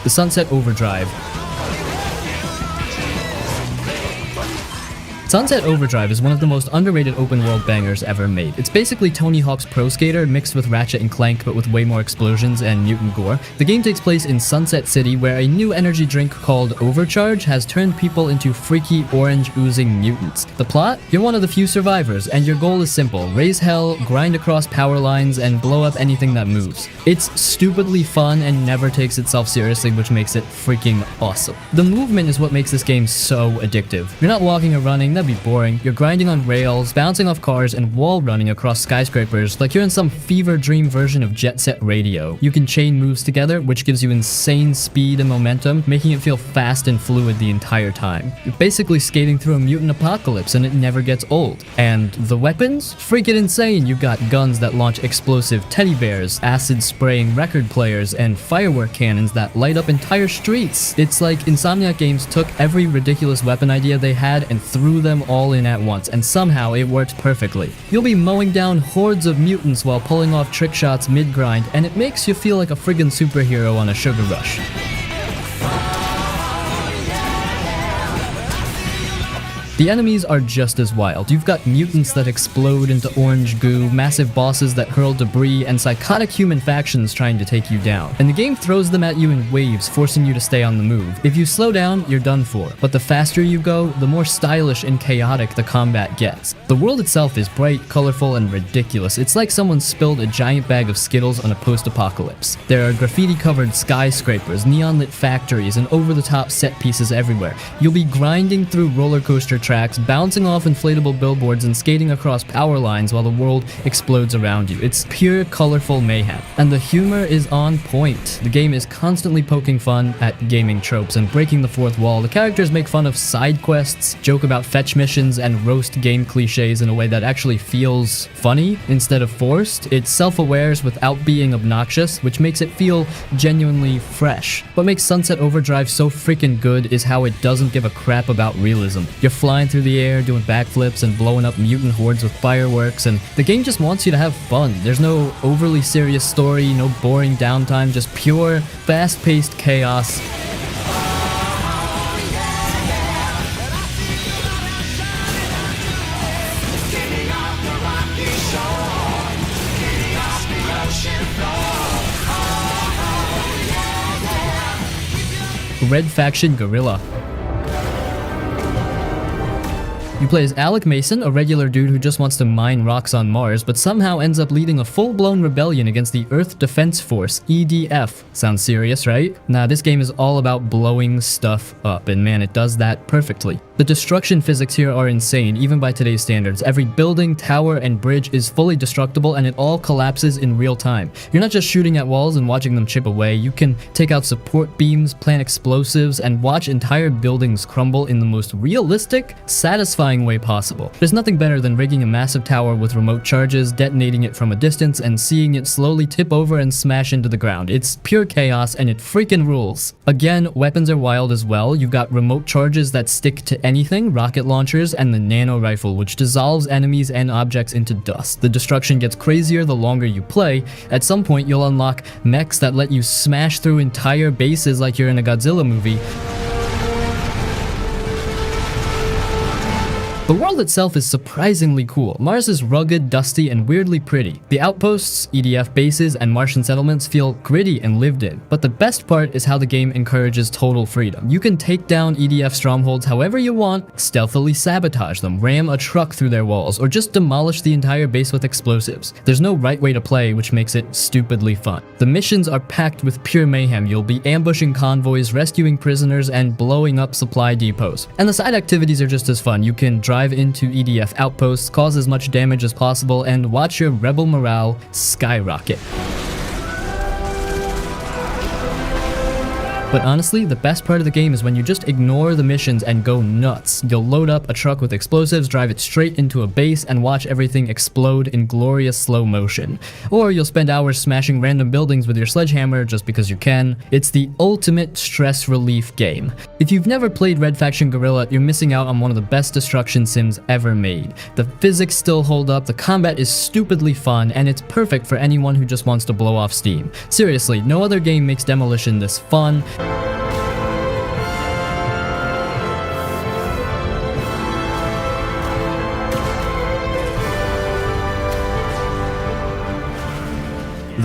The Sunset Overdrive. Sunset Overdrive is one of the most underrated open-world bangers ever made. It's basically Tony Hawk's Pro Skater mixed with Ratchet and Clank but with way more explosions and mutant gore. The game takes place in Sunset City, where a new energy drink called Overcharge has turned people into freaky orange oozing mutants. The plot? You're one of the few survivors, and your goal is simple: raise hell, grind across power lines, and blow up anything that moves. It's stupidly fun and never takes itself seriously, which makes it freaking awesome. The movement is what makes this game so addictive. You're not walking or running, that'd be boring. You're grinding on rails, bouncing off cars, and wall running across skyscrapers like you're in some fever dream version of Jet Set Radio. You can chain moves together, which gives you insane speed and momentum, making it feel fast and fluid the entire time. You're basically skating through a mutant apocalypse, and it never gets old. And the weapons? Freaking insane! You've got guns that launch explosive teddy bears, acid-spraying record players, and firework cannons that light up entire streets. It's like Insomniac Games took every ridiculous weapon idea they had and threw them all in at once, and somehow it worked perfectly. You'll be mowing down hordes of mutants while pulling off trick shots mid-grind, and it makes you feel like a friggin' superhero on a sugar rush. The enemies are just as wild. You've got mutants that explode into orange goo, massive bosses that hurl debris, and psychotic human factions trying to take you down. And the game throws them at you in waves, forcing you to stay on the move. If you slow down, you're done for. But the faster you go, the more stylish and chaotic the combat gets. The world itself is bright, colorful, and ridiculous. It's like someone spilled a giant bag of Skittles on a post-apocalypse. There are graffiti-covered skyscrapers, neon-lit factories, and over-the-top set pieces everywhere. You'll be grinding through roller coaster tracks, bouncing off inflatable billboards, and skating across power lines while the world explodes around you. It's pure, colorful mayhem. And the humor is on point. The game is constantly poking fun at gaming tropes and breaking the fourth wall. The characters make fun of side quests, joke about fetch missions, and roast game cliches in a way that actually feels funny instead of forced. It self-awares without being obnoxious, which makes it feel genuinely fresh. What makes Sunset Overdrive so freaking good is how it doesn't give a crap about realism. You're flying through the air, doing backflips, and blowing up mutant hordes with fireworks, and the game just wants you to have fun. There's no overly serious story, no boring downtime, just pure, fast-paced chaos. Red Faction Guerrilla. You play as Alec Mason, a regular dude who just wants to mine rocks on Mars, but somehow ends up leading a full-blown rebellion against the Earth Defense Force, EDF. Sounds serious, right? Nah, this game is all about blowing stuff up, and man, it does that perfectly. The destruction physics here are insane, even by today's standards. Every building, tower, and bridge is fully destructible, and it all collapses in real time. You're not just shooting at walls and watching them chip away. You can take out support beams, plant explosives, and watch entire buildings crumble in the most realistic, satisfying way possible. There's nothing better than rigging a massive tower with remote charges, detonating it from a distance, and seeing it slowly tip over and smash into the ground. It's pure chaos, and it freaking rules. Again, weapons are wild as well. You've got remote charges that stick to anything, rocket launchers, and the nano rifle, which dissolves enemies and objects into dust. The destruction gets crazier the longer you play. At some point, you'll unlock mechs that let you smash through entire bases like you're in a Godzilla movie. The world itself is surprisingly cool. Mars is rugged, dusty, and weirdly pretty. The outposts, EDF bases, and Martian settlements feel gritty and lived in. But the best part is how the game encourages total freedom. You can take down EDF strongholds however you want, stealthily sabotage them, ram a truck through their walls, or just demolish the entire base with explosives. There's no right way to play, which makes it stupidly fun. The missions are packed with pure mayhem. You'll be ambushing convoys, rescuing prisoners, and blowing up supply depots. And the side activities are just as fun. You can drive into EDF outposts, cause as much damage as possible, and watch your rebel morale skyrocket. But honestly, the best part of the game is when you just ignore the missions and go nuts. You'll load up a truck with explosives, drive it straight into a base, and watch everything explode in glorious slow motion. Or you'll spend hours smashing random buildings with your sledgehammer just because you can. It's the ultimate stress relief game. If you've never played Red Faction Guerrilla, you're missing out on one of the best destruction sims ever made. The physics still hold up, the combat is stupidly fun, and it's perfect for anyone who just wants to blow off steam. Seriously, no other game makes demolition this fun.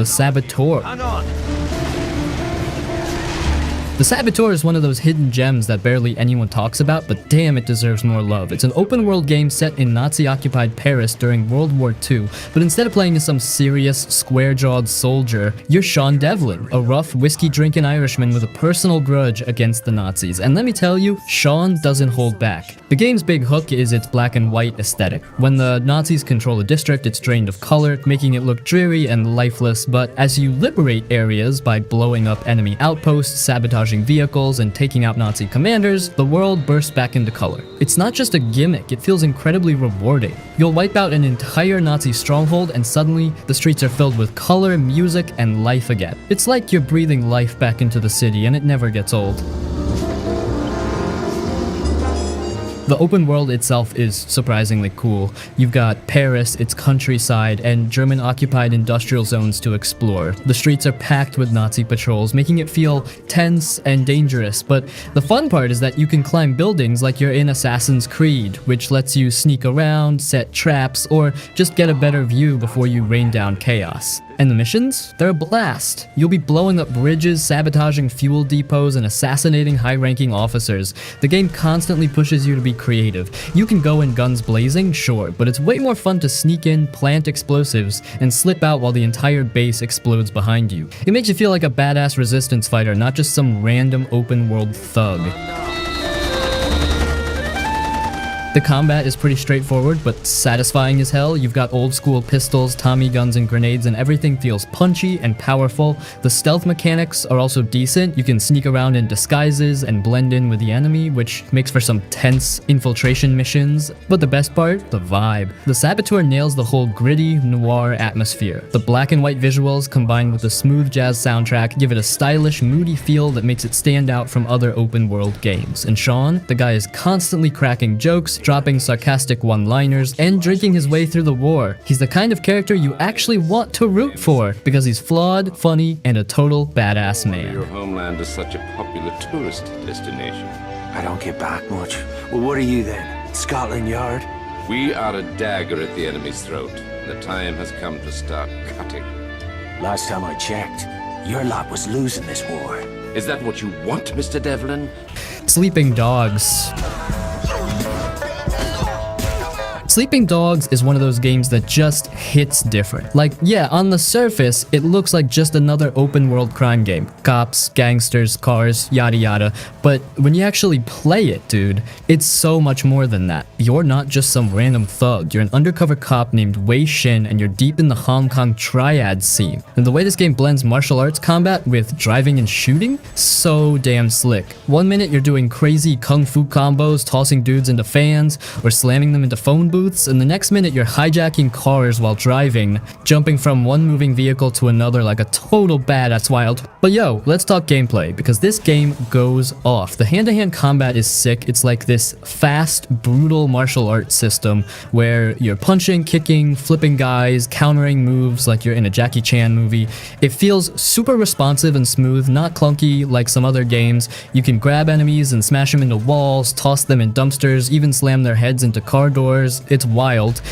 the Saboteur. Hang on. The Saboteur is one of those hidden gems that barely anyone talks about, but damn, it deserves more love. It's an open-world game set in Nazi-occupied Paris during World War II, but instead of playing as some serious, square-jawed soldier, you're Sean Devlin, a rough, whiskey-drinking Irishman with a personal grudge against the Nazis. And let me tell you, Sean doesn't hold back. The game's big hook is its black and white aesthetic. When the Nazis control a district, it's drained of color, making it look dreary and lifeless, but as you liberate areas by blowing up enemy outposts, sabotaging vehicles, and taking out Nazi commanders, the world bursts back into color. It's not just a gimmick, it feels incredibly rewarding. You'll wipe out an entire Nazi stronghold and suddenly the streets are filled with color, music, and life again. It's like you're breathing life back into the city and it never gets old. The open world itself is surprisingly cool. You've got Paris, its countryside, and German-occupied industrial zones to explore. The streets are packed with Nazi patrols, making it feel tense and dangerous, but the fun part is that you can climb buildings like you're in Assassin's Creed, which lets you sneak around, set traps, or just get a better view before you rain down chaos. And the missions? They're a blast. You'll be blowing up bridges, sabotaging fuel depots, and assassinating high-ranking officers. The game constantly pushes you to be creative. You can go in guns blazing, sure, but it's way more fun to sneak in, plant explosives, and slip out while the entire base explodes behind you. It makes you feel like a badass resistance fighter, not just some random open-world thug. The combat is pretty straightforward, but satisfying as hell. You've got old school pistols, Tommy guns, and grenades, and everything feels punchy and powerful. The stealth mechanics are also decent. You can sneak around in disguises and blend in with the enemy, which makes for some tense infiltration missions. But the best part? The vibe. The Saboteur nails the whole gritty, noir atmosphere. The black and white visuals combined with the smooth jazz soundtrack give it a stylish, moody feel that makes it stand out from other open world games. And Sean, the guy is constantly cracking jokes, dropping sarcastic one-liners, and drinking his way through the war. He's the kind of character you actually want to root for, because he's flawed, funny, and a total badass man. Your homeland is such a popular tourist destination. I don't get back much. Well, what are you then? Scotland Yard? We are a dagger at the enemy's throat. The time has come to start cutting. Last time I checked, your lot was losing this war. Is that what you want, Mr. Devlin? Sleeping Dogs. Sleeping Dogs is one of those games that just hits different. Like, yeah, on the surface, it looks like just another open world crime game. Cops, gangsters, cars, yada yada. But when you actually play it, dude, it's so much more than that. You're not just some random thug. You're an undercover cop named Wei Shin, and you're deep in the Hong Kong triad scene. And the way this game blends martial arts combat with driving and shooting, so damn slick. One minute you're doing crazy kung fu combos, tossing dudes into fans, or slamming them into phone booths, and the next minute you're hijacking cars while driving, jumping from one moving vehicle to another like a total badass wild. But yo, let's talk gameplay, because this game goes off. The hand-to-hand combat is sick. It's like this fast, brutal martial arts system where you're punching, kicking, flipping guys, countering moves like you're in a Jackie Chan movie. It feels super responsive and smooth, not clunky like some other games. You can grab enemies and smash them into walls, toss them in dumpsters, even slam their heads into car doors. It's wild.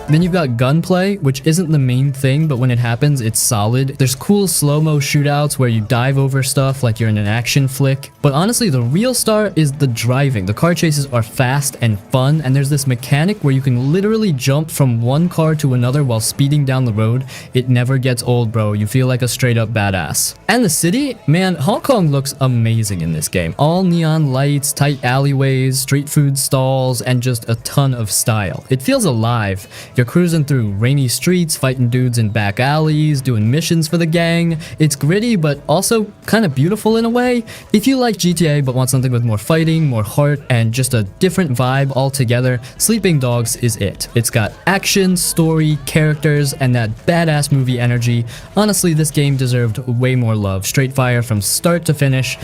Then you've got gunplay, which isn't the main thing, but when it happens, it's solid. There's cool slow-mo shootouts where you dive over stuff like you're in an action flick. But honestly, the real star is the driving. The car chases are fast and fun, and there's this mechanic where you can literally jump from one car to another while speeding down the road. It never gets old, bro. You feel like a straight-up badass. And the city? Man, Hong Kong looks amazing in this game. All neon lights, tight alleyways, street food stalls, and just a ton of style. It feels alive. You're cruising through rainy streets, fighting dudes in back alleys, doing missions for the gang. It's gritty, but also kind of beautiful in a way. If you like GTA but want something with more fighting, more heart, and just a different vibe altogether, Sleeping Dogs is it. It's got action, story, characters, and that badass movie energy. Honestly, this game deserved way more love. Straight fire from start to finish.